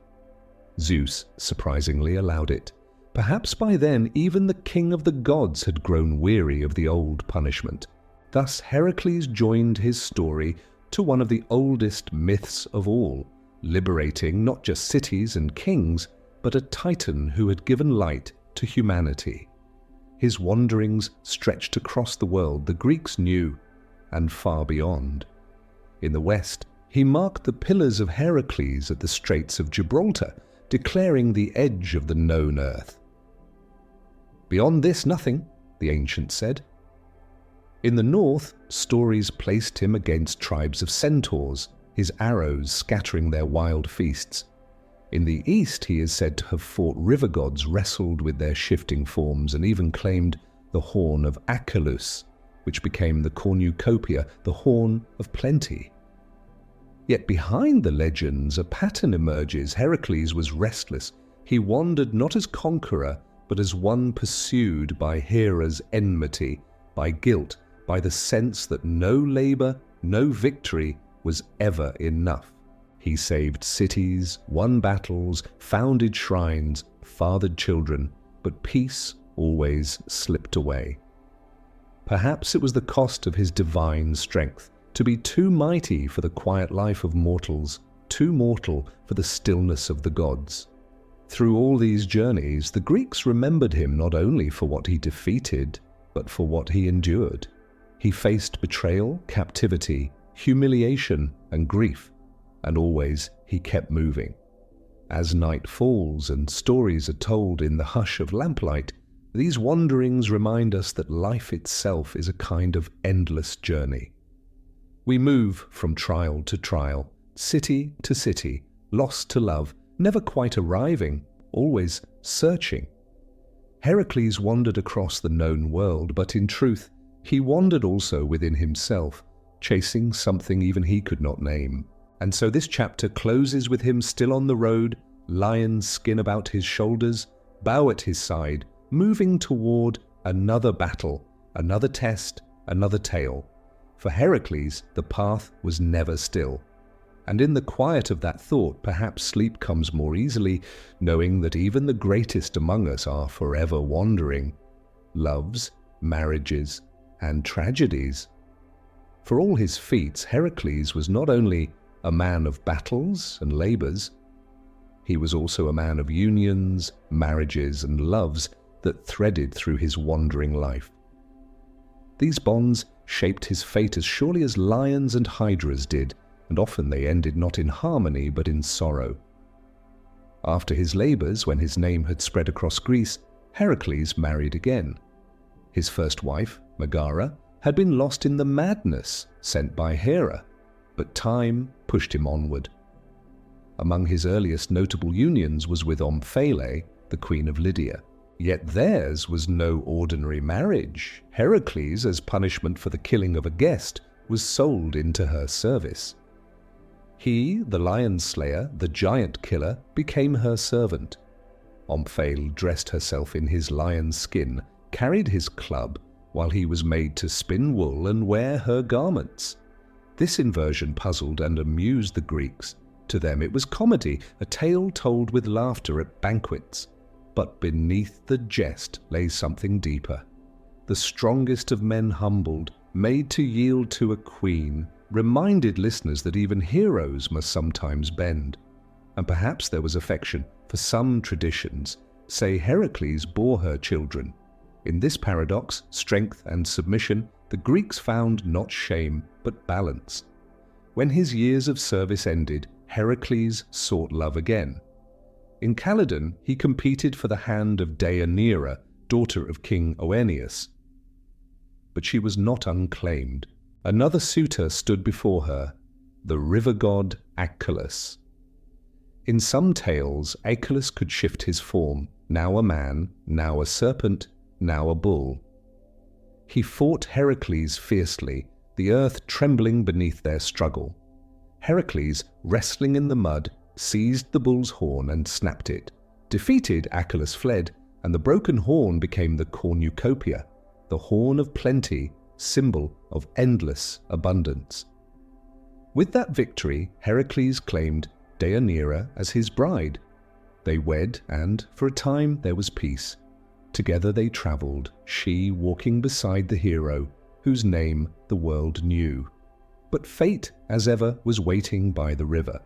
Zeus surprisingly allowed it. Perhaps by then even the king of the gods had grown weary of the old punishment. Thus Heracles joined his story to one of the oldest myths of all, liberating not just cities and kings, but a Titan who had given light to humanity. His wanderings stretched across the world the Greeks knew, and far beyond. In the West, he marked the pillars of Heracles at the Straits of Gibraltar, declaring the edge of the known earth. "Beyond this, nothing," the ancients said. In the north, stories placed him against tribes of centaurs, his arrows scattering their wild feasts. In the east, he is said to have fought river gods, wrestled with their shifting forms, and even claimed the horn of Hercules, which became the cornucopia, the horn of plenty. Yet behind the legends, a pattern emerges. Heracles was restless. He wandered not as conqueror, but as one pursued by Hera's enmity, by guilt, by the sense that no labor, no victory was ever enough. He saved cities, won battles, founded shrines, fathered children, but peace always slipped away. Perhaps it was the cost of his divine strength, to be too mighty for the quiet life of mortals, too mortal for the stillness of the gods. Through all these journeys, the Greeks remembered him not only for what he defeated, but for what he endured. He faced betrayal, captivity, humiliation, and grief, and always he kept moving. As night falls and stories are told in the hush of lamplight, these wanderings remind us that life itself is a kind of endless journey. We move from trial to trial, city to city, lost to love, never quite arriving, always searching. Heracles wandered across the known world, but in truth, he wandered also within himself, chasing something even he could not name. And so this chapter closes with him still on the road, lion's skin about his shoulders, bow at his side, moving toward another battle, another test, another tale. For Heracles, the path was never still. And in the quiet of that thought, perhaps sleep comes more easily, knowing that even the greatest among us are forever wandering. Loves, marriages, and tragedies. For all his feats, Heracles was not only a man of battles and labors, he was also a man of unions, marriages, and loves that threaded through his wandering life. These bonds shaped his fate as surely as lions and hydras did, and often they ended not in harmony but in sorrow. After his labors, when his name had spread across Greece, Heracles married again. His first wife, Megara, had been lost in the madness sent by Hera, but time pushed him onward. Among his earliest notable unions was with Omphale, the queen of Lydia. Yet theirs was no ordinary marriage. Heracles, as punishment for the killing of a guest, was sold into her service. He, the lion slayer, the giant killer, became her servant. Omphale dressed herself in his lion's skin, carried his club, while he was made to spin wool and wear her garments. This inversion puzzled and amused the Greeks. To them it was comedy, a tale told with laughter at banquets. But beneath the jest lay something deeper. The strongest of men humbled, made to yield to a queen, reminded listeners that even heroes must sometimes bend. And perhaps there was affection, for some traditions say Hercules bore her children. In this paradox, strength and submission, the Greeks found not shame, but balance. When his years of service ended, Heracles sought love again. In Calydon, he competed for the hand of Deianira, daughter of King Oeneus. But she was not unclaimed. Another suitor stood before her, the river god Hercules. In some tales, Hercules could shift his form, now a man, now a serpent, now a bull. He fought Heracles fiercely, the earth trembling beneath their struggle. Heracles, wrestling in the mud, seized the bull's horn and snapped it. Defeated, Hercules fled, and the broken horn became the cornucopia, the horn of plenty, symbol of endless abundance. With that victory, Heracles claimed Deianira as his bride. They wed, and for a time there was peace. Together they travelled, she walking beside the hero, whose name the world knew. But fate, as ever, was waiting by the river.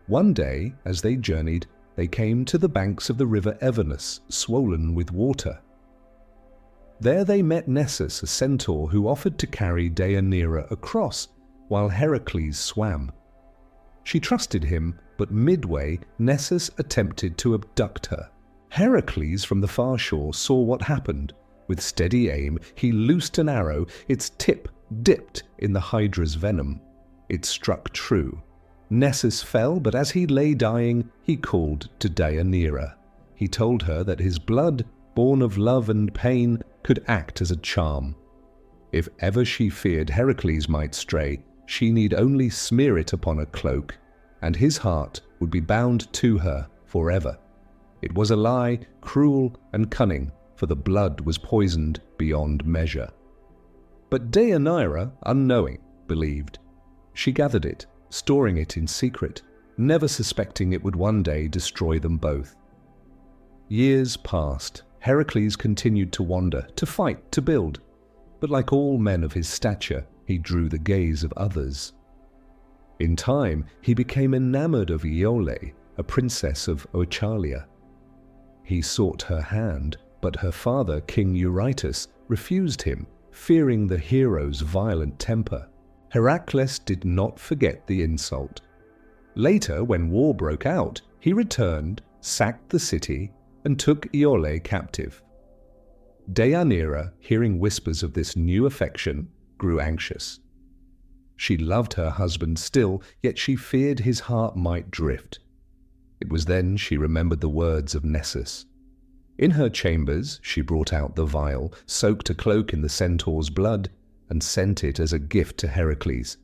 One day, as they journeyed, they came to the banks of the river Evernus, swollen with water. There they met Nessus, a centaur who offered to carry Deianira across, while Heracles swam. She trusted him, but midway Nessus attempted to abduct her. Heracles from the far shore saw what happened. With steady aim, he loosed an arrow, its tip dipped in the hydra's venom. It struck true. Nessus fell, but as he lay dying, he called to Deianira. He told her that his blood, born of love and pain, could act as a charm. If ever she feared Heracles might stray, she need only smear it upon a cloak, and his heart would be bound to her forever. It was a lie, cruel and cunning, for the blood was poisoned beyond measure. But Deianira, unknowing, believed. She gathered it, storing it in secret, never suspecting it would one day destroy them both. Years passed. Heracles continued to wander, to fight, to build. But like all men of his stature, he drew the gaze of others. In time, he became enamored of Iole, a princess of Oechalia. He sought her hand, but her father, King Eurytus, refused him, fearing the hero's violent temper. Heracles did not forget the insult. Later, when war broke out, he returned, sacked the city, and took Iole captive. Deianira, hearing whispers of this new affection, grew anxious. She loved her husband still, yet she feared his heart might drift. It was then she remembered the words of Nessus. In her chambers she brought out the vial, soaked a cloak in the centaur's blood, and sent it as a gift to Heracles.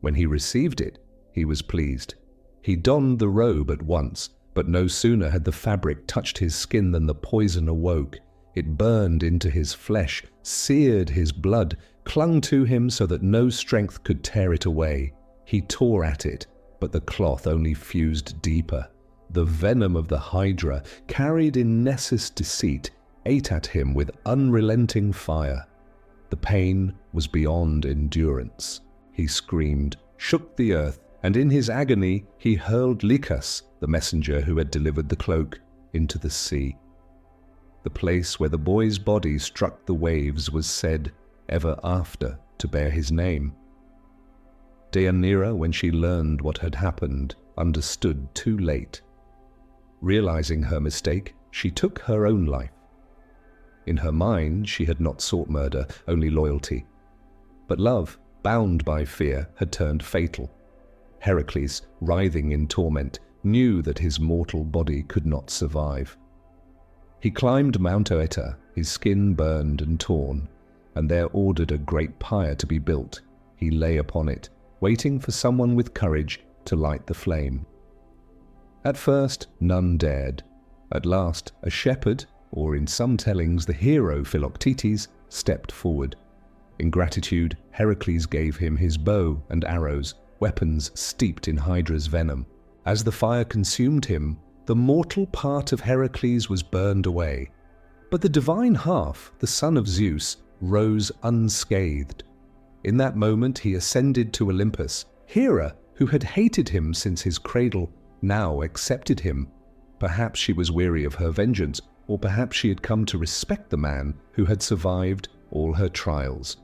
When he received it, he was pleased. He donned the robe at once, but no sooner had the fabric touched his skin than the poison awoke. It burned into his flesh, seared his blood, clung to him so that no strength could tear it away. He tore at it, but the cloth only fused deeper. The venom of the hydra, carried in Nessus' deceit, ate at him with unrelenting fire. The pain was beyond endurance. He screamed, shook the earth, and in his agony he hurled Lycus, the messenger who had delivered the cloak, into the sea. The place where the boy's body struck the waves was said, ever after, to bear his name. Deianira, when she learned what had happened, understood too late. Realizing her mistake, she took her own life. In her mind, she had not sought murder, only loyalty. But love, bound by fear, had turned fatal. Heracles, writhing in torment, knew that his mortal body could not survive. He climbed Mount Oeta, his skin burned and torn, and there ordered a great pyre to be built. He lay upon it, waiting for someone with courage to light the flame. At first, none dared. At last, a shepherd, or in some tellings the hero Philoctetes, stepped forward. In gratitude, Heracles gave him his bow and arrows, weapons steeped in Hydra's venom. As the fire consumed him, the mortal part of Heracles was burned away. But the divine half, the son of Zeus, rose unscathed. In that moment he ascended to Olympus. Hera, who had hated him since his cradle, now accepted him. Perhaps she was weary of her vengeance, or perhaps she had come to respect the man who had survived all her trials.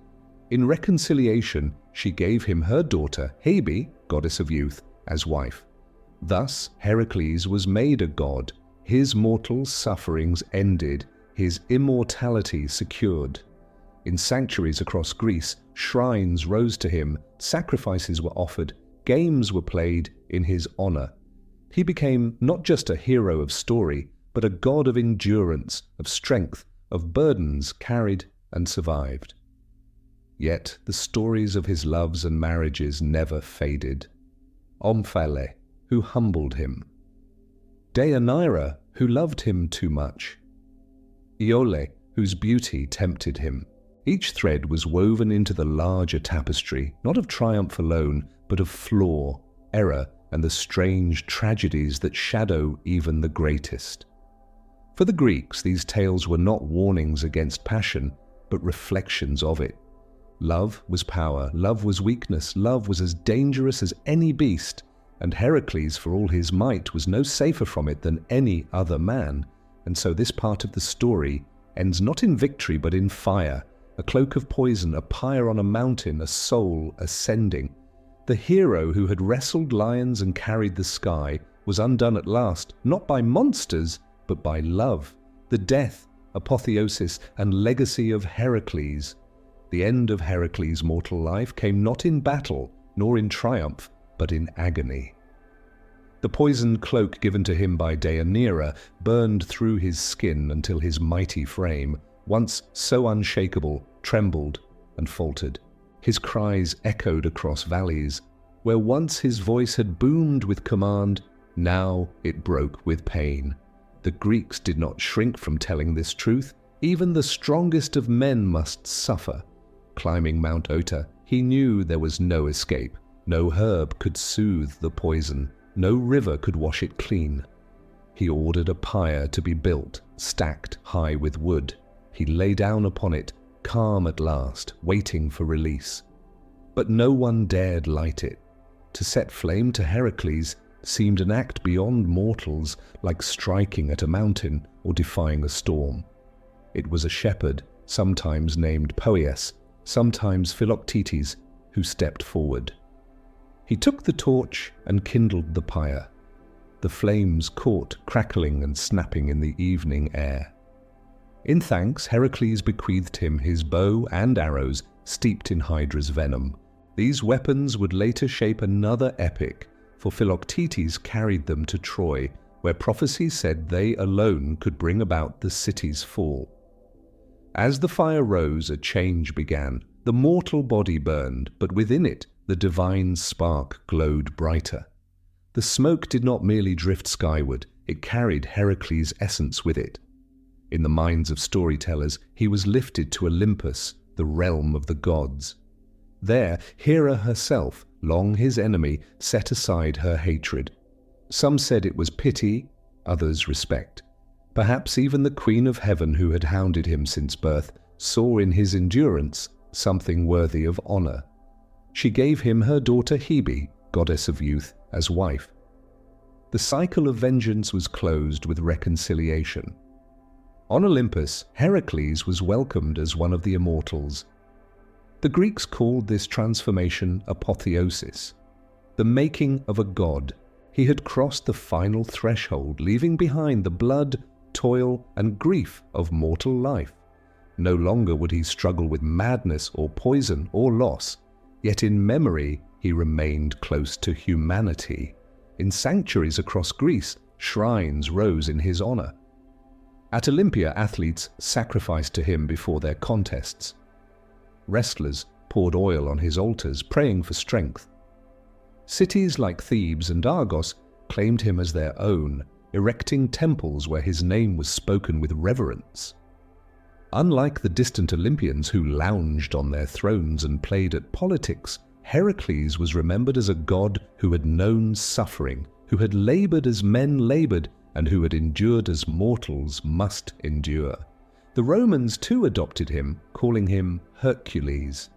In reconciliation, she gave him her daughter, Hebe, goddess of youth, as wife. Thus Heracles was made a god, his mortal sufferings ended, his immortality secured. In sanctuaries across Greece, shrines rose to him, sacrifices were offered, games were played in his honor. He became not just a hero of story, but a god of endurance, of strength, of burdens carried and survived. Yet the stories of his loves and marriages never faded. Omphale, who humbled him. Deianira, who loved him too much. Iole, whose beauty tempted him. Each thread was woven into the larger tapestry, not of triumph alone, but of flaw, error, and the strange tragedies that shadow even the greatest. For the Greeks, these tales were not warnings against passion, but reflections of it. Love was power, love was weakness, love was as dangerous as any beast, and Heracles, for all his might, was no safer from it than any other man. And so this part of the story ends not in victory but in fire, a cloak of poison, a pyre on a mountain, a soul ascending. The hero who had wrestled lions and carried the sky was undone at last, not by monsters, but by love, the death, apotheosis, and legacy of Heracles. The end of Heracles' mortal life came not in battle, nor in triumph, but in agony. The poisoned cloak given to him by Deianira burned through his skin until his mighty frame, once so unshakable, trembled and faltered. His cries echoed across valleys. Where once his voice had boomed with command, now it broke with pain. The Greeks did not shrink from telling this truth. Even the strongest of men must suffer. Climbing Mount Ota, he knew there was no escape. No herb could soothe the poison. No river could wash it clean. He ordered a pyre to be built, stacked high with wood. He lay down upon it, calm at last, waiting for release. But no one dared light it. To set flame to Heracles seemed an act beyond mortals, like striking at a mountain or defying a storm. It was a shepherd, sometimes named Poies, sometimes Philoctetes, who stepped forward. He took the torch and kindled the pyre. The flames caught, crackling and snapping in the evening air. In thanks, Heracles bequeathed him his bow and arrows steeped in Hydra's venom. These weapons would later shape another epic, for Philoctetes carried them to Troy, where prophecy said they alone could bring about the city's fall. As the fire rose, a change began. The mortal body burned, but within it, the divine spark glowed brighter. The smoke did not merely drift skyward, it carried Heracles' essence with it. In the minds of storytellers, he was lifted to Olympus, the realm of the gods. There, Hera herself, long his enemy, set aside her hatred. Some said it was pity, others respect. Perhaps even the Queen of Heaven, who had hounded him since birth, saw in his endurance something worthy of honor. She gave him her daughter Hebe, goddess of youth, as wife. The cycle of vengeance was closed with reconciliation. On Olympus, Heracles was welcomed as one of the immortals. The Greeks called this transformation apotheosis, the making of a god. He had crossed the final threshold, leaving behind the blood, toil, and grief of mortal life. No longer would he struggle with madness or poison or loss. Yet in memory, he remained close to humanity. In sanctuaries across Greece, shrines rose in his honor. At Olympia, athletes sacrificed to him before their contests. Wrestlers poured oil on his altars, praying for strength. Cities like Thebes and Argos claimed him as their own, erecting temples where his name was spoken with reverence. Unlike the distant Olympians who lounged on their thrones and played at politics, Heracles was remembered as a god who had known suffering, who had labored as men labored, and who had endured as mortals must endure. The Romans too adopted him, calling him Hercules.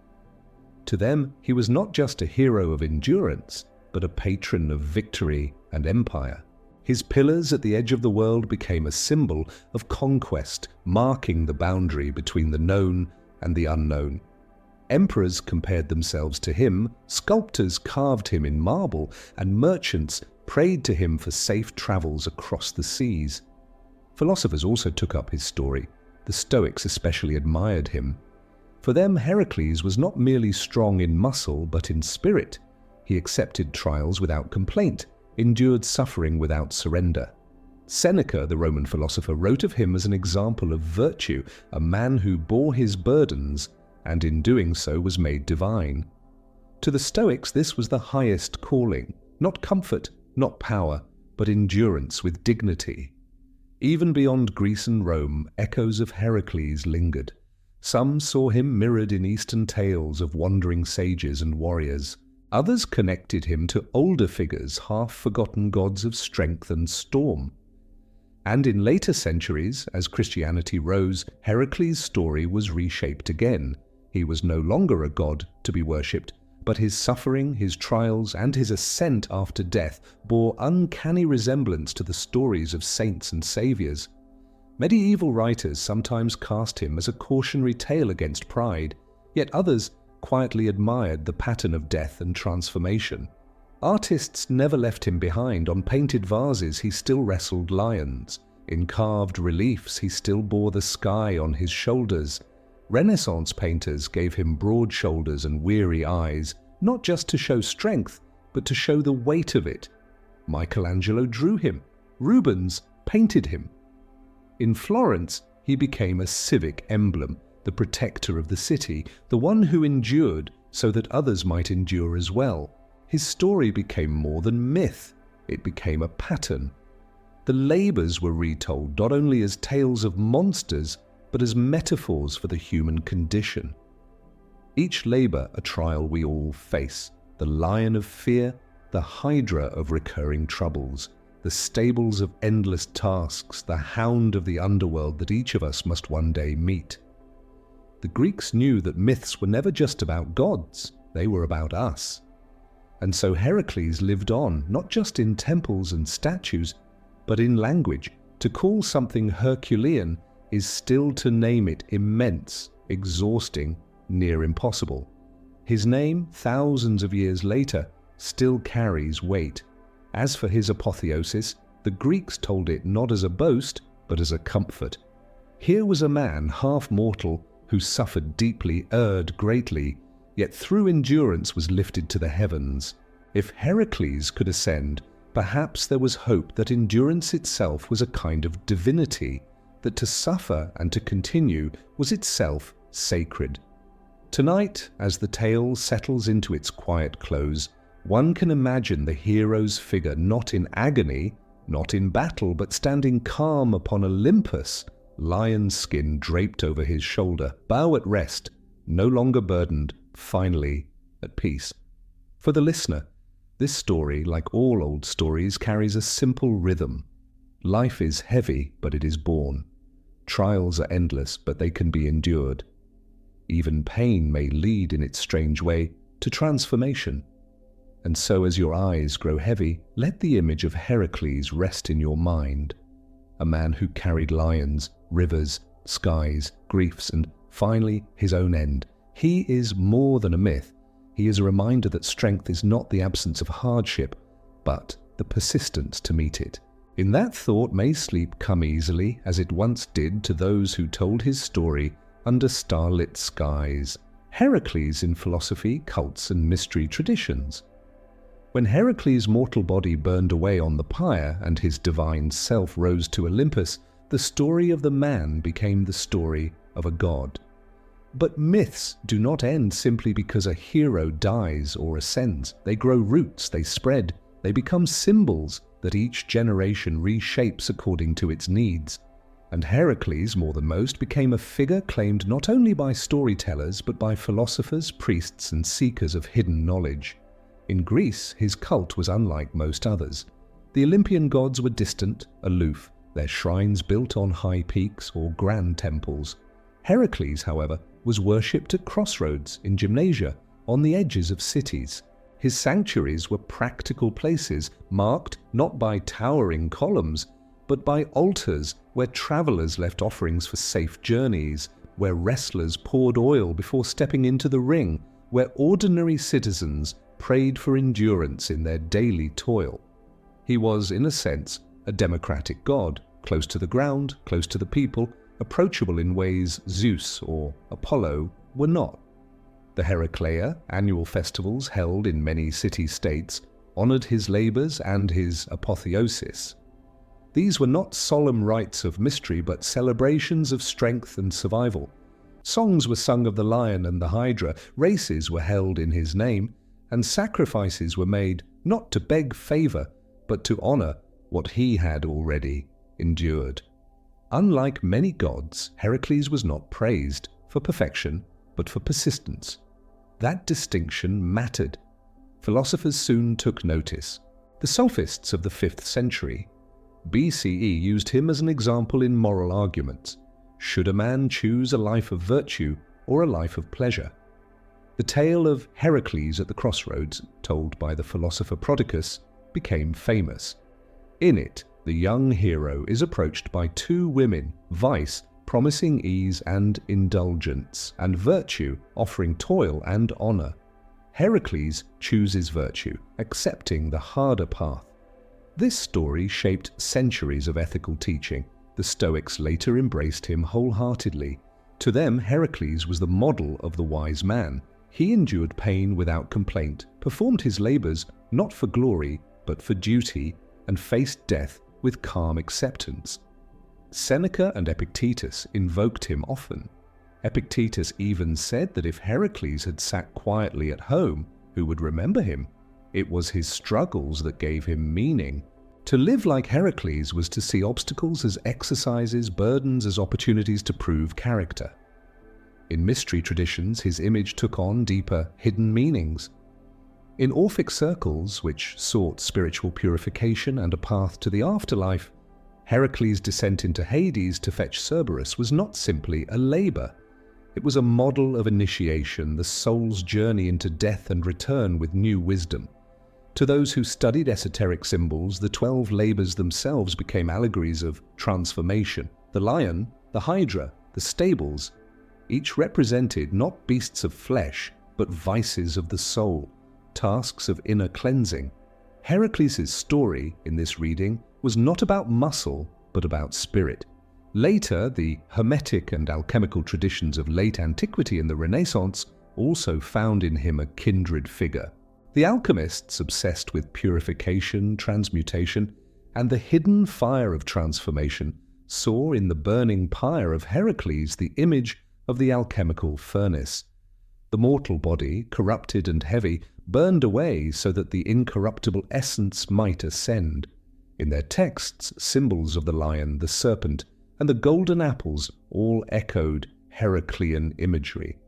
To them, he was not just a hero of endurance, but a patron of victory and empire. His pillars at the edge of the world became a symbol of conquest, marking the boundary between the known and the unknown. Emperors compared themselves to him, sculptors carved him in marble, and merchants prayed to him for safe travels across the seas. Philosophers also took up his story. The Stoics especially admired him. For them, Heracles was not merely strong in muscle, but in spirit. He accepted trials without complaint, endured suffering without surrender. Seneca, the Roman philosopher, wrote of him as an example of virtue, a man who bore his burdens, and in doing so was made divine. To the Stoics, this was the highest calling, not comfort, not power, but endurance with dignity. Even beyond Greece and Rome, echoes of Heracles lingered. Some saw him mirrored in Eastern tales of wandering sages and warriors. Others connected him to older figures, half-forgotten gods of strength and storm. And in later centuries, as Christianity rose, Heracles' story was reshaped again. He was no longer a god to be worshipped, but his suffering, his trials, and his ascent after death bore uncanny resemblance to the stories of saints and saviors. Medieval writers sometimes cast him as a cautionary tale against pride, yet others quietly admired the pattern of death and transformation. Artists never left him behind. On painted vases he still wrestled lions. In carved reliefs he still bore the sky on his shoulders. Renaissance painters gave him broad shoulders and weary eyes, not just to show strength, but to show the weight of it. Michelangelo drew him. Rubens painted him. In Florence, he became a civic emblem, the protector of the city, the one who endured so that others might endure as well. His story became more than myth. It became a pattern. The labors were retold not only as tales of monsters, but as metaphors for the human condition. Each labor a trial we all face, the lion of fear, the hydra of recurring troubles, the stables of endless tasks, the hound of the underworld that each of us must one day meet. The Greeks knew that myths were never just about gods, they were about us. And so Heracles lived on, not just in temples and statues, but in language. To call something Herculean is still to name it immense, exhausting, near impossible. His name, thousands of years later, still carries weight. As for his apotheosis, the Greeks told it not as a boast, but as a comfort. Here was a man half mortal who suffered deeply, erred greatly, yet through endurance was lifted to the heavens. If Heracles could ascend, perhaps there was hope that endurance itself was a kind of divinity, that to suffer and to continue was itself sacred. Tonight, as the tale settles into its quiet close, one can imagine the hero's figure not in agony, not in battle, but standing calm upon Olympus, lion's skin draped over his shoulder, bow at rest, no longer burdened, finally at peace. For the listener, this story, like all old stories, carries a simple rhythm. Life is heavy, but it is borne. Trials are endless, but they can be endured. Even pain may lead in its strange way to transformation. And so as your eyes grow heavy, let the image of Heracles rest in your mind. A man who carried lions, rivers, skies, griefs, and finally his own end. He is more than a myth. He is a reminder that strength is not the absence of hardship, but the persistence to meet it. In that thought may sleep come easily, as it once did to those who told his story under starlit skies. Heracles in philosophy, cults, and mystery traditions. When Heracles' mortal body burned away on the pyre and his divine self rose to Olympus, the story of the man became the story of a god. But myths do not end simply because a hero dies or ascends. They grow roots, they spread, they become symbols, that each generation reshapes according to its needs, and Heracles, more than most, became a figure claimed not only by storytellers but by philosophers, priests, and seekers of hidden knowledge. In Greece, his cult was unlike most others. The Olympian gods were distant, aloof, their shrines built on high peaks or grand temples. Heracles, however, was worshipped at crossroads, in gymnasia, on the edges of cities. His sanctuaries were practical places, marked not by towering columns, but by altars where travelers left offerings for safe journeys, where wrestlers poured oil before stepping into the ring, where ordinary citizens prayed for endurance in their daily toil. He was, in a sense, a democratic god, close to the ground, close to the people, approachable in ways Zeus or Apollo were not. The Heraclea, annual festivals held in many city-states, honored his labors and his apotheosis. These were not solemn rites of mystery, but celebrations of strength and survival. Songs were sung of the lion and the hydra, races were held in his name, and sacrifices were made not to beg favor, but to honor what he had already endured. Unlike many gods, Heracles was not praised for perfection, but for persistence. That distinction mattered. Philosophers soon took notice. The sophists of the 5th century BCE used him as an example in moral arguments. Should a man choose a life of virtue or a life of pleasure? The tale of Heracles at the crossroads, told by the philosopher Prodicus, became famous. In it, the young hero is approached by two women, vice promising ease and indulgence, and virtue offering toil and honor. Heracles chooses virtue, accepting the harder path. This story shaped centuries of ethical teaching. The Stoics later embraced him wholeheartedly. To them, Heracles was the model of the wise man. He endured pain without complaint, performed his labors not for glory, but for duty, and faced death with calm acceptance. Seneca and Epictetus invoked him often. Epictetus even said that if Heracles had sat quietly at home, who would remember him? It was his struggles that gave him meaning. To live like Heracles was to see obstacles as exercises, burdens as opportunities to prove character. In mystery traditions, his image took on deeper, hidden meanings. In Orphic circles, which sought spiritual purification and a path to the afterlife, Heracles' descent into Hades to fetch Cerberus was not simply a labor. It was a model of initiation, the soul's journey into death and return with new wisdom. To those who studied esoteric symbols, the 12 labors themselves became allegories of transformation. The lion, the hydra, the stables, each represented not beasts of flesh, but vices of the soul, tasks of inner cleansing. Heracles' story in this reading was not about muscle, but about spirit. Later, the Hermetic and alchemical traditions of late antiquity and the Renaissance also found in him a kindred figure. The alchemists, obsessed with purification, transmutation, and the hidden fire of transformation, saw in the burning pyre of Heracles the image of the alchemical furnace. The mortal body, corrupted and heavy, burned away so that the incorruptible essence might ascend. In their texts, symbols of the lion, the serpent, and the golden apples all echoed Heraclean imagery.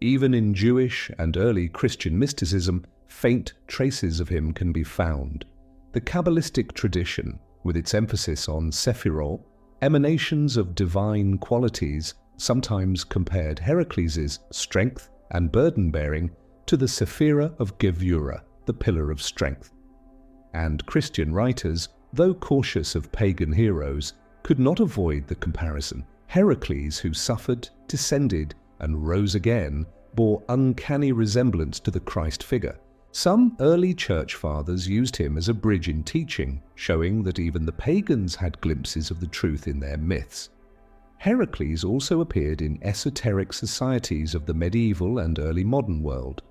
Even in Jewish and early Christian mysticism, faint traces of him can be found. The Kabbalistic tradition, with its emphasis on sephirot, emanations of divine qualities, sometimes compared Heracles' strength and burden-bearing to the Sephira of Gevura, the pillar of strength. And Christian writers, though cautious of pagan heroes, could not avoid the comparison. Heracles, who suffered, descended, and rose again, bore uncanny resemblance to the Christ figure. Some early church fathers used him as a bridge in teaching, showing that even the pagans had glimpses of the truth in their myths. Heracles also appeared in esoteric societies of the medieval and early modern world.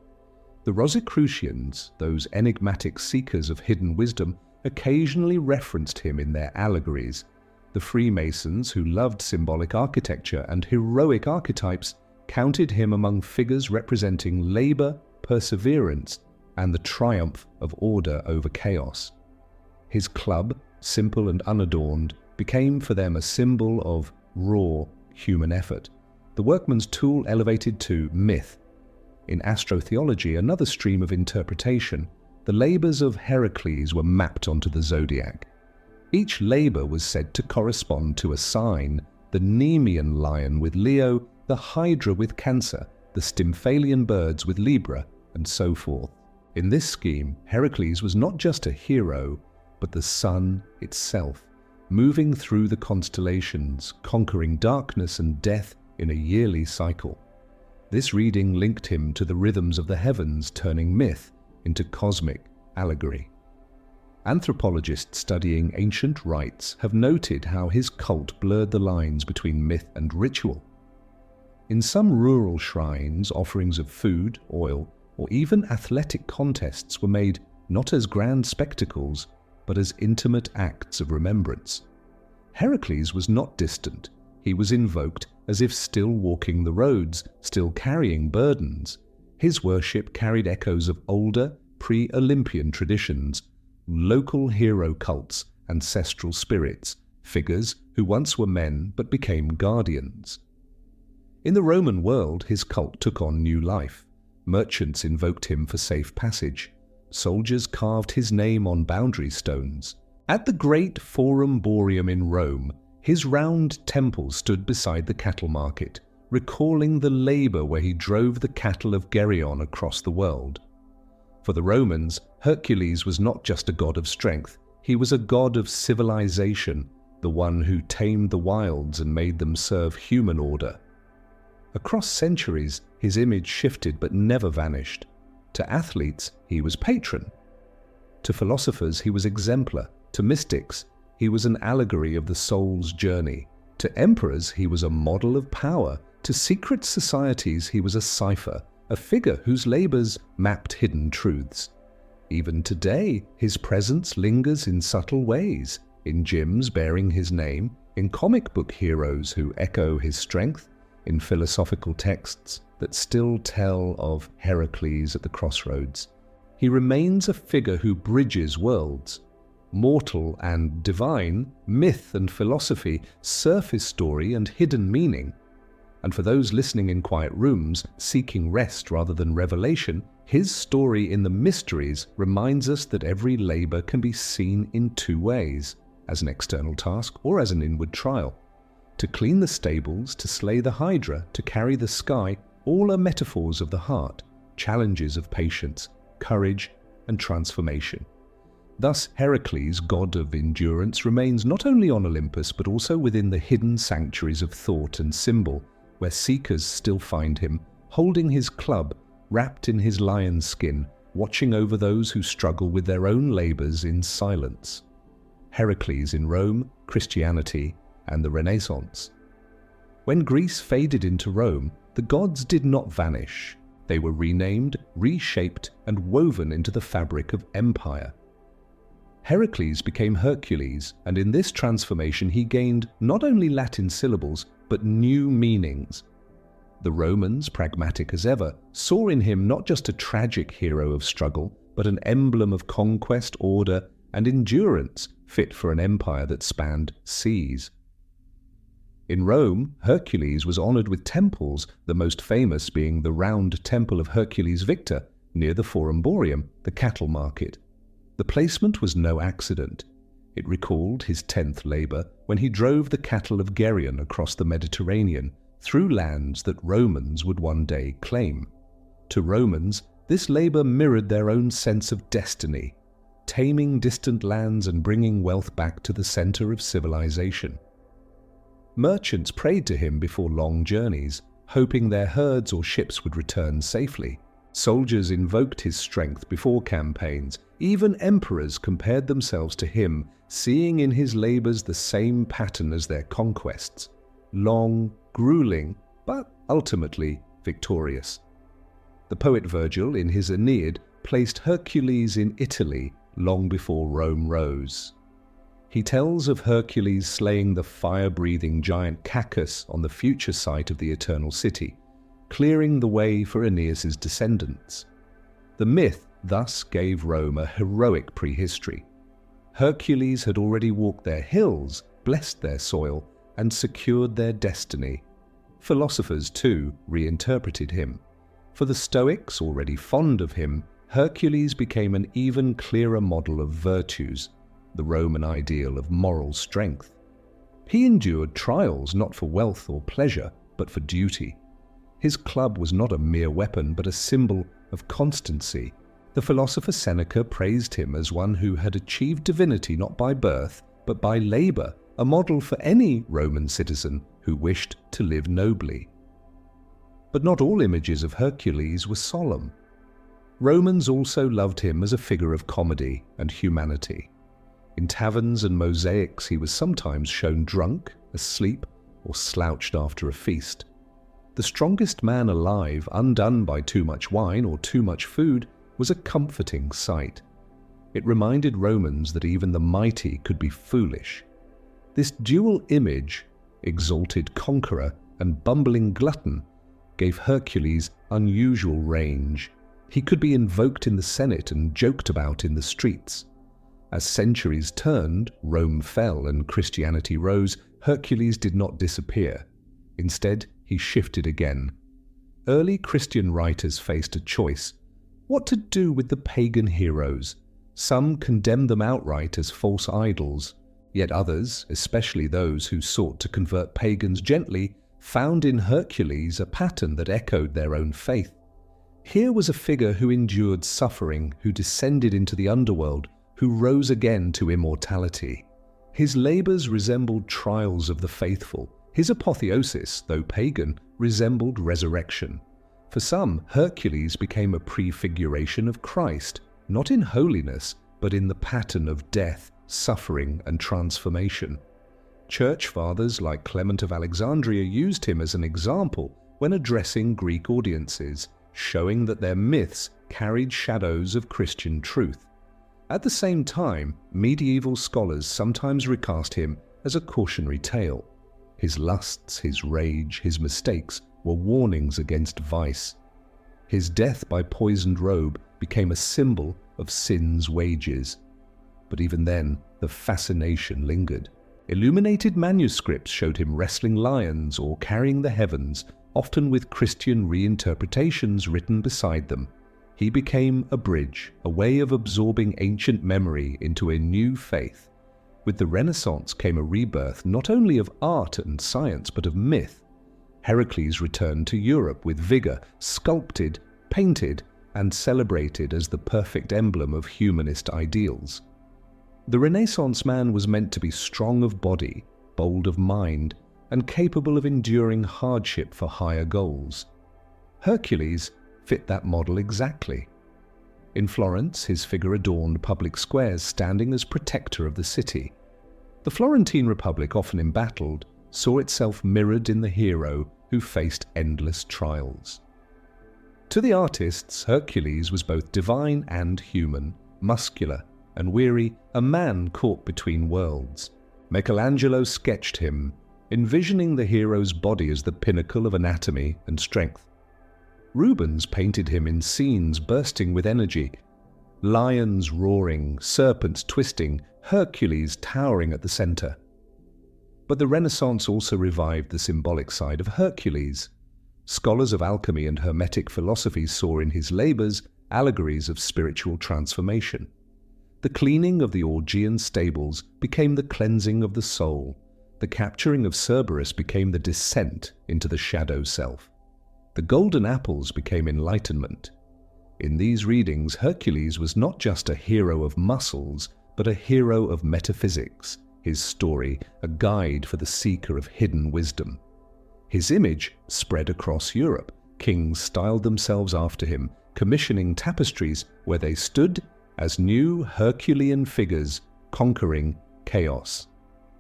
The Rosicrucians, those enigmatic seekers of hidden wisdom, occasionally referenced him in their allegories. The Freemasons, who loved symbolic architecture and heroic archetypes, counted him among figures representing labor, perseverance, and the triumph of order over chaos. his club, simple and unadorned, became for them a symbol of raw human effort, the workman's tool elevated to myth. In astrotheology, another stream of interpretation, the labours of Hercules were mapped onto the zodiac. Each labour was said to correspond to a sign: the Nemean lion with Leo, the Hydra with Cancer, the Stymphalian birds with Libra, and so forth. In this scheme, Hercules was not just a hero, but the sun itself, moving through the constellations, conquering darkness and death in a yearly cycle. This reading linked him to the rhythms of the heavens, turning myth into cosmic allegory. Anthropologists studying ancient rites have noted how his cult blurred the lines between myth and ritual. In some rural shrines, offerings of food, oil, or even athletic contests were made not as grand spectacles, but as intimate acts of remembrance. Heracles was not distant. He was invoked as if still walking the roads, still carrying burdens. His worship carried echoes of older, pre-Olympian traditions, local hero cults, ancestral spirits, figures who once were men but became guardians. In the Roman world, his cult took on new life. Merchants invoked him for safe passage. Soldiers carved his name on boundary stones. At the great Forum Boarium in Rome, his round temple stood beside the cattle market, recalling the labour where he drove the cattle of Geryon across the world. For the Romans, Hercules was not just a god of strength, he was a god of civilization, the one who tamed the wilds and made them serve human order. Across centuries, his image shifted but never vanished. To athletes, he was patron. To philosophers, he was exemplar. To mystics, he was an allegory of the soul's journey. To emperors, he was a model of power. To secret societies, he was a cipher, a figure whose labours mapped hidden truths. Even today, his presence lingers in subtle ways, in gyms bearing his name, in comic book heroes who echo his strength, in philosophical texts that still tell of Heracles at the crossroads. He remains a figure who bridges worlds. Mortal and divine, myth and philosophy, surface story and hidden meaning. And for those listening in quiet rooms, seeking rest rather than revelation, his story in the mysteries reminds us that every labour can be seen in two ways, as an external task or as an inward trial. To clean the stables, to slay the Hydra, to carry the sky, all are metaphors of the heart, challenges of patience, courage, and transformation. Thus, Heracles, god of endurance, remains not only on Olympus but also within the hidden sanctuaries of thought and symbol, where seekers still find him, holding his club, wrapped in his lion's skin, watching over those who struggle with their own labours in silence. Heracles in Rome, Christianity, and the Renaissance. When Greece faded into Rome, the gods did not vanish. They were renamed, reshaped, and woven into the fabric of empire. Heracles became Hercules, and in this transformation he gained not only Latin syllables, but new meanings. The Romans, pragmatic as ever, saw in him not just a tragic hero of struggle, but an emblem of conquest, order, and endurance, fit for an empire that spanned seas. In Rome, Hercules was honoured with temples, the most famous being the round temple of Hercules Victor, near the Forum Boarium, the cattle market. The placement was no accident. It recalled his 10th labour when he drove the cattle of Geryon across the Mediterranean, through lands that Romans would one day claim. To Romans, this labour mirrored their own sense of destiny, taming distant lands and bringing wealth back to the centre of civilization. Merchants prayed to him before long journeys, hoping their herds or ships would return safely. Soldiers invoked his strength before campaigns. Even emperors compared themselves to him, seeing in his labours the same pattern as their conquests: long, grueling, but ultimately victorious. The poet Virgil, in his Aeneid, placed Hercules in Italy long before Rome rose. He tells of Hercules slaying the fire-breathing giant Cacus on the future site of the Eternal City, clearing the way for Aeneas's descendants. The myth thus gave Rome a heroic prehistory. Hercules had already walked their hills, blessed their soil, and secured their destiny. Philosophers, too, reinterpreted him. For the Stoics, already fond of him, Hercules became an even clearer model of virtues, the Roman ideal of moral strength. He endured trials not for wealth or pleasure, but for duty. His club was not a mere weapon, but a symbol of constancy. The philosopher Seneca praised him as one who had achieved divinity not by birth, but by labor, a model for any Roman citizen who wished to live nobly. But not all images of Hercules were solemn. Romans also loved him as a figure of comedy and humanity. In taverns and mosaics he was sometimes shown drunk, asleep, or slouched after a feast. The strongest man alive, undone by too much wine or too much food, was a comforting sight. It reminded Romans that even the mighty could be foolish. This dual image, exalted conqueror and bumbling glutton, gave Hercules unusual range. He could be invoked in the Senate and joked about in the streets. As centuries turned, Rome fell and Christianity rose, Hercules did not disappear. Instead, he shifted again. Early Christian writers faced a choice: what to do with the pagan heroes. Some condemned them outright as false idols, yet others, especially those who sought to convert pagans gently, found in Hercules a pattern that echoed their own faith. Here was a figure who endured suffering, who descended into the underworld, who rose again to immortality. His labors resembled trials of the faithful. His apotheosis, though pagan, resembled resurrection. For some, Hercules became a prefiguration of Christ, not in holiness, but in the pattern of death, suffering, and transformation. Church fathers like Clement of Alexandria used him as an example when addressing Greek audiences, showing that their myths carried shadows of Christian truth. At the same time, medieval scholars sometimes recast him as a cautionary tale. His lusts, his rage, his mistakes were warnings against vice. His death by poisoned robe became a symbol of sin's wages. But even then, the fascination lingered. Illuminated manuscripts showed him wrestling lions or carrying the heavens, often with Christian reinterpretations written beside them. He became a bridge, a way of absorbing ancient memory into a new faith. With the Renaissance came a rebirth not only of art and science, but of myth. Hercules returned to Europe with vigor, sculpted, painted, and celebrated as the perfect emblem of humanist ideals. The Renaissance man was meant to be strong of body, bold of mind, and capable of enduring hardship for higher goals. Hercules fit that model exactly. In Florence, his figure adorned public squares, standing as protector of the city. The Florentine Republic, often embattled, saw itself mirrored in the hero who faced endless trials. To the artists, Hercules was both divine and human, muscular and weary, a man caught between worlds. Michelangelo sketched him, envisioning the hero's body as the pinnacle of anatomy and strength. Rubens painted him in scenes bursting with energy, lions roaring, serpents twisting, Hercules towering at the center. But the Renaissance also revived the symbolic side of Hercules. Scholars of alchemy and Hermetic philosophy saw in his labors allegories of spiritual transformation. The cleaning of the Augean stables became the cleansing of the soul. The capturing of Cerberus became the descent into the shadow self. The golden apples became enlightenment. In these readings, Hercules was not just a hero of muscles, but a hero of metaphysics, his story a guide for the seeker of hidden wisdom. His image spread across Europe. Kings styled themselves after him, commissioning tapestries where they stood as new Herculean figures conquering chaos.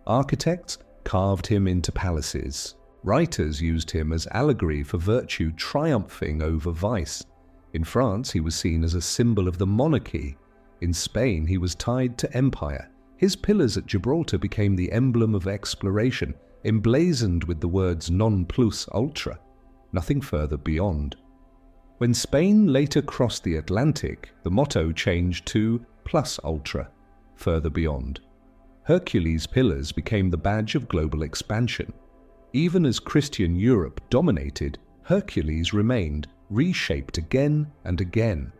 Architects carved him into palaces. Writers used him as allegory for virtue triumphing over vice. In France, he was seen as a symbol of the monarchy. In Spain, he was tied to empire. His pillars at Gibraltar became the emblem of exploration, emblazoned with the words non plus ultra, nothing further beyond. When Spain later crossed the Atlantic, the motto changed to plus ultra. further beyond. Hercules' pillars became the badge of global expansion. Even as Christian Europe dominated, Hercules remained, reshaped again and again.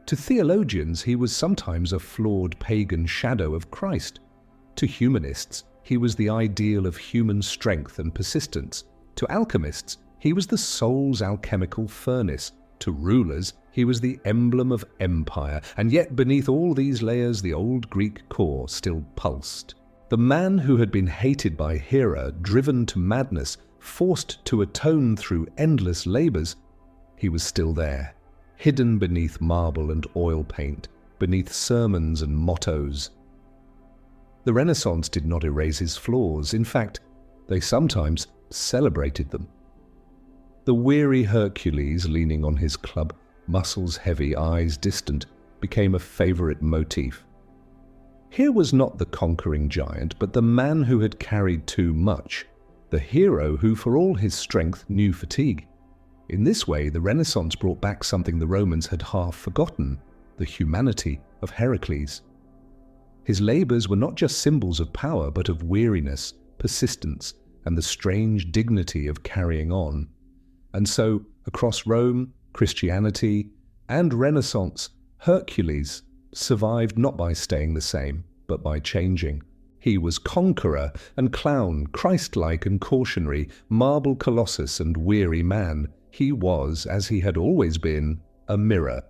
To theologians, he was sometimes a flawed pagan shadow of Christ. To humanists, he was the ideal of human strength and persistence. To alchemists, he was the soul's alchemical furnace. To rulers, he was the emblem of empire, and yet beneath all these layers the old Greek core still pulsed. The man who had been hated by Hera, driven to madness, forced to atone through endless labors, he was still there, hidden beneath marble and oil paint, beneath sermons and mottos. The Renaissance did not erase his flaws. In fact, they sometimes celebrated them. The weary Hercules leaning on his club, muscles heavy, eyes distant, became a favorite motif. Here was not the conquering giant, but the man who had carried too much, the hero who for all his strength knew fatigue. In this way, the Renaissance brought back something the Romans had half forgotten, the humanity of Hercules. His labors were not just symbols of power, but of weariness, persistence, and the strange dignity of carrying on. And so, across Rome, Christianity, and Renaissance, Hercules survived not by staying the same, but by changing. He was conqueror and clown, Christ-like and cautionary, marble colossus and weary man. He was, as he had always been, a mirror.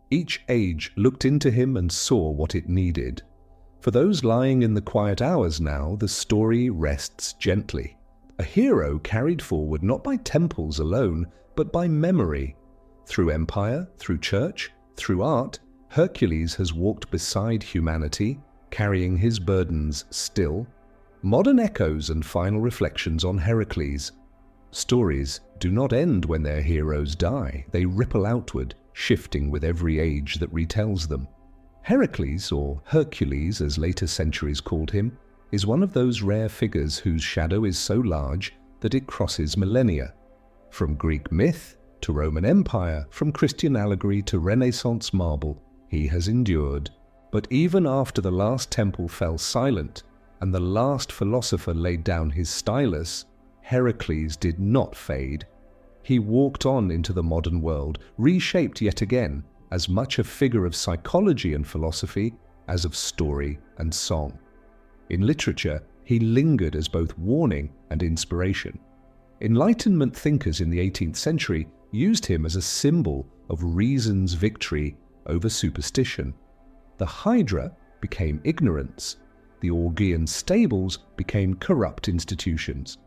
Each age looked into him and saw what it needed. For those lying in the quiet hours now, the story rests gently. A hero carried forward not by temples alone, but by memory. Through empire, through church, through art, Hercules has walked beside humanity, carrying his burdens still. Modern echoes and final reflections on Heracles. Stories do not end when their heroes die. They ripple outward, shifting with every age that retells them. Heracles, or Hercules as later centuries called him, is one of those rare figures whose shadow is so large that it crosses millennia. From Greek myth to Roman Empire, from Christian allegory to Renaissance marble, he has endured. But even after the last temple fell silent and the last philosopher laid down his stylus, Heracles did not fade. He walked on into the modern world, reshaped yet again, as much a figure of psychology and philosophy as of story and song. In literature, he lingered as both warning and inspiration. Enlightenment thinkers in the 18th century used him as a symbol of reason's victory over superstition. The Hydra became ignorance. The Augean stables became corrupt institutions.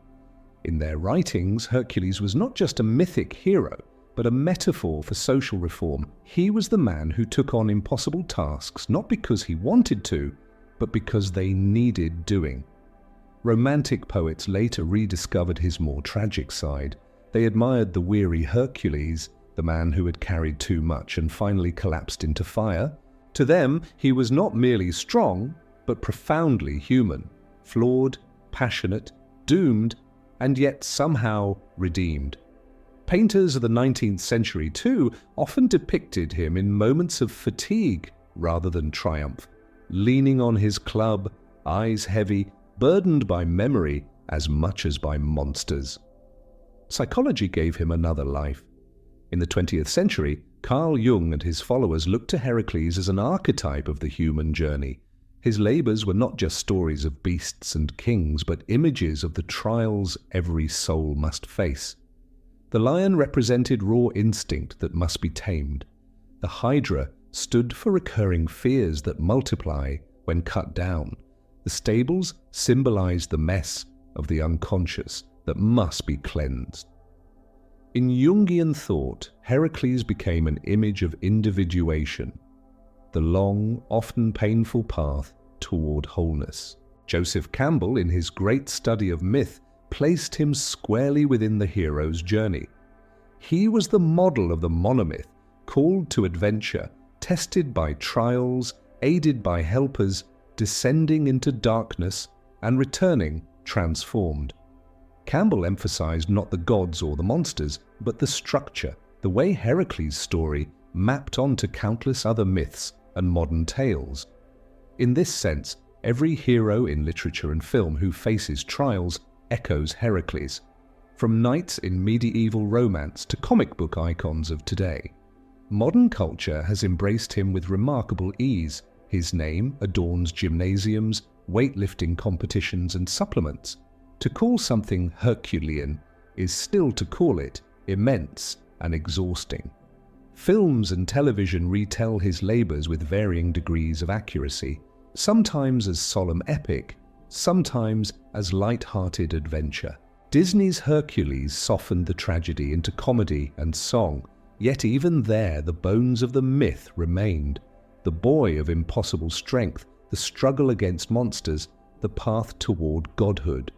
In their writings, Hercules was not just a mythic hero, but a metaphor for social reform. He was the man who took on impossible tasks not because he wanted to, but because they needed doing. Romantic poets later rediscovered his more tragic side. They admired the weary Hercules, the man who had carried too much and finally collapsed into fire. To them, he was not merely strong, but profoundly human, flawed, passionate, doomed, and yet somehow redeemed. Painters of the 19th century, too, often depicted him in moments of fatigue rather than triumph, leaning on his club, eyes heavy, burdened by memory as much as by monsters. Psychology gave him another life. In the 20th century, Carl Jung and his followers looked to Heracles as an archetype of the human journey. His labors were not just stories of beasts and kings, but images of the trials every soul must face. The lion represented raw instinct that must be tamed. The Hydra stood for recurring fears that multiply when cut down. The stables symbolized the mess of the unconscious that must be cleansed. In Jungian thought, Heracles became an image of individuation, the long, often painful path toward wholeness. Joseph Campbell, in his great study of myth, placed him squarely within the hero's journey. He was the model of the monomyth, called to adventure, tested by trials, aided by helpers, descending into darkness and returning transformed. Campbell emphasized not the gods or the monsters, but the structure, the way Heracles' story mapped onto countless other myths and modern tales. In this sense, every hero in literature and film who faces trials echoes Hercules, from knights in medieval romance to comic book icons of today. Modern culture has embraced him with remarkable ease. His name adorns gymnasiums, weightlifting competitions and supplements. To call something Herculean is still to call it immense and exhausting. Films and television retell his labors with varying degrees of accuracy, sometimes as solemn epic, sometimes as light-hearted adventure. Disney's Hercules softened the tragedy into comedy and song, yet even there the bones of the myth remained. The boy of impossible strength, the struggle against monsters, the path toward godhood.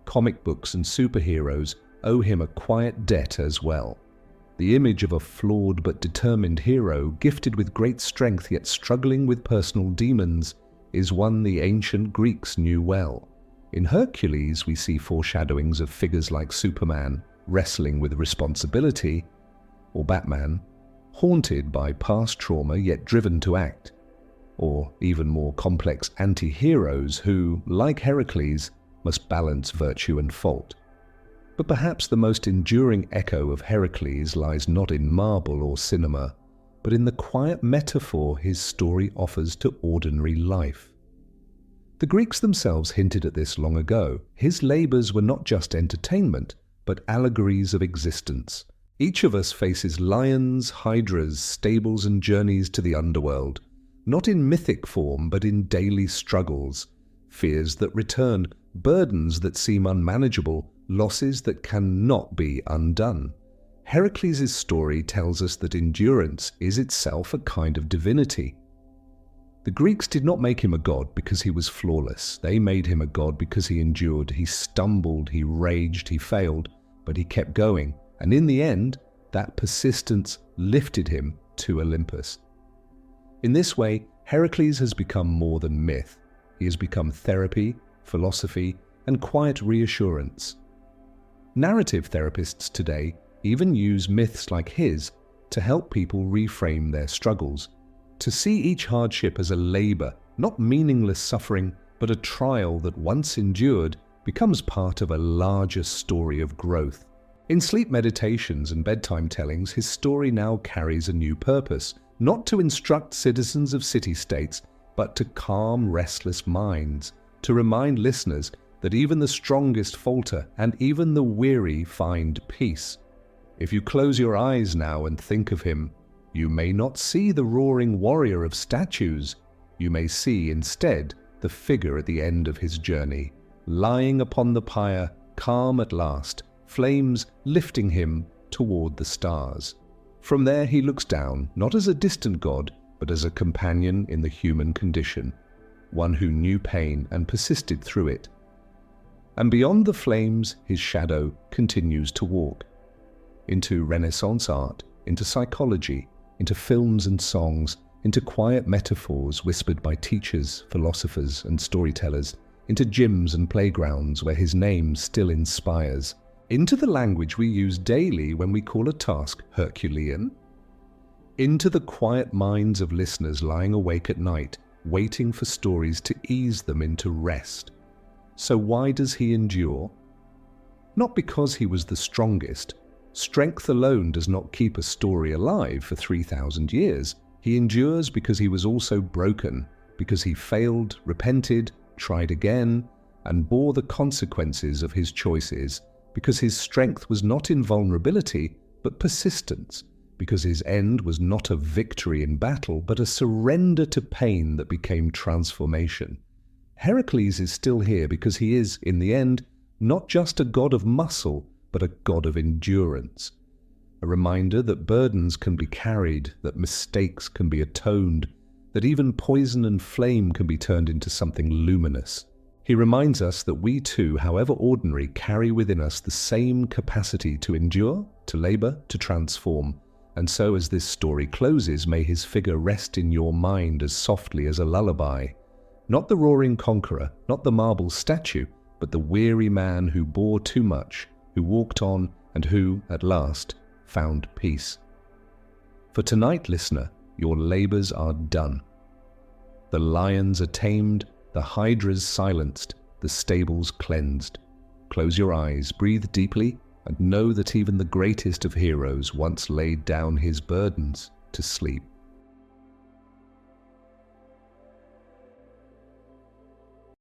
Comic books and superheroes owe him a quiet debt as well. The image of a flawed but determined hero, gifted with great strength yet struggling with personal demons, is one the ancient Greeks knew well. In Hercules we see foreshadowings of figures like Superman, wrestling with responsibility, or Batman, haunted by past trauma yet driven to act, or even more complex anti-heroes who, like Hercules, must balance virtue and fault. But perhaps the most enduring echo of Hercules lies not in marble or cinema, but in the quiet metaphor his story offers to ordinary life. The Greeks themselves hinted at this long ago. His labors were not just entertainment, but allegories of existence. Each of us faces lions, hydras, stables and journeys to the underworld, not in mythic form but in daily struggles, fears that return, burdens that seem unmanageable, losses that cannot be undone. Heracles' story tells us that endurance is itself a kind of divinity. The Greeks did not make him a god because he was flawless. They made him a god because he endured. He stumbled, he raged, he failed, but he kept going. And in the end, that persistence lifted him to Olympus. In this way, Heracles has become more than myth. He has become therapy, philosophy, and quiet reassurance. Narrative therapists today even use myths like his to help people reframe their struggles, to see each hardship as a labor, not meaningless suffering, but a trial that once endured becomes part of a larger story of growth. In sleep meditations and bedtime tellings, his story now carries a new purpose, not to instruct citizens of city-states, but to calm restless minds, to remind listeners that even the strongest falter and even the weary find peace. If you close your eyes now and think of him, you may not see the roaring warrior of statues. You may see instead the figure at the end of his journey, lying upon the pyre, calm at last, flames lifting him toward the stars. From there he looks down, not as a distant god, but as a companion in the human condition, one who knew pain and persisted through it. And beyond the flames, his shadow continues to walk. Into Renaissance art, into psychology, into films and songs, into quiet metaphors whispered by teachers, philosophers, and storytellers, into gyms and playgrounds where his name still inspires, into the language we use daily when we call a task Herculean, into the quiet minds of listeners lying awake at night, waiting for stories to ease them into rest. So why does he endure? Not because he was the strongest. Strength alone does not keep a story alive for 3,000 years. He endures because he was also broken, because he failed, repented, tried again, and bore the consequences of his choices, because his strength was not in vulnerability, but persistence, because his end was not a victory in battle, but a surrender to pain that became transformation. Heracles is still here because he is, in the end, not just a god of muscle, but a god of endurance. A reminder that burdens can be carried, that mistakes can be atoned, that even poison and flame can be turned into something luminous. He reminds us that we too, however ordinary, carry within us the same capacity to endure, to labor, to transform. And so as this story closes, may his figure rest in your mind as softly as a lullaby. Not the roaring conqueror, not the marble statue, but the weary man who bore too much, who walked on, and who, at last, found peace. For tonight, listener, your labors are done. The lions are tamed, the hydras silenced, the stables cleansed. Close your eyes, breathe deeply, and know that even the greatest of heroes once laid down his burdens to sleep.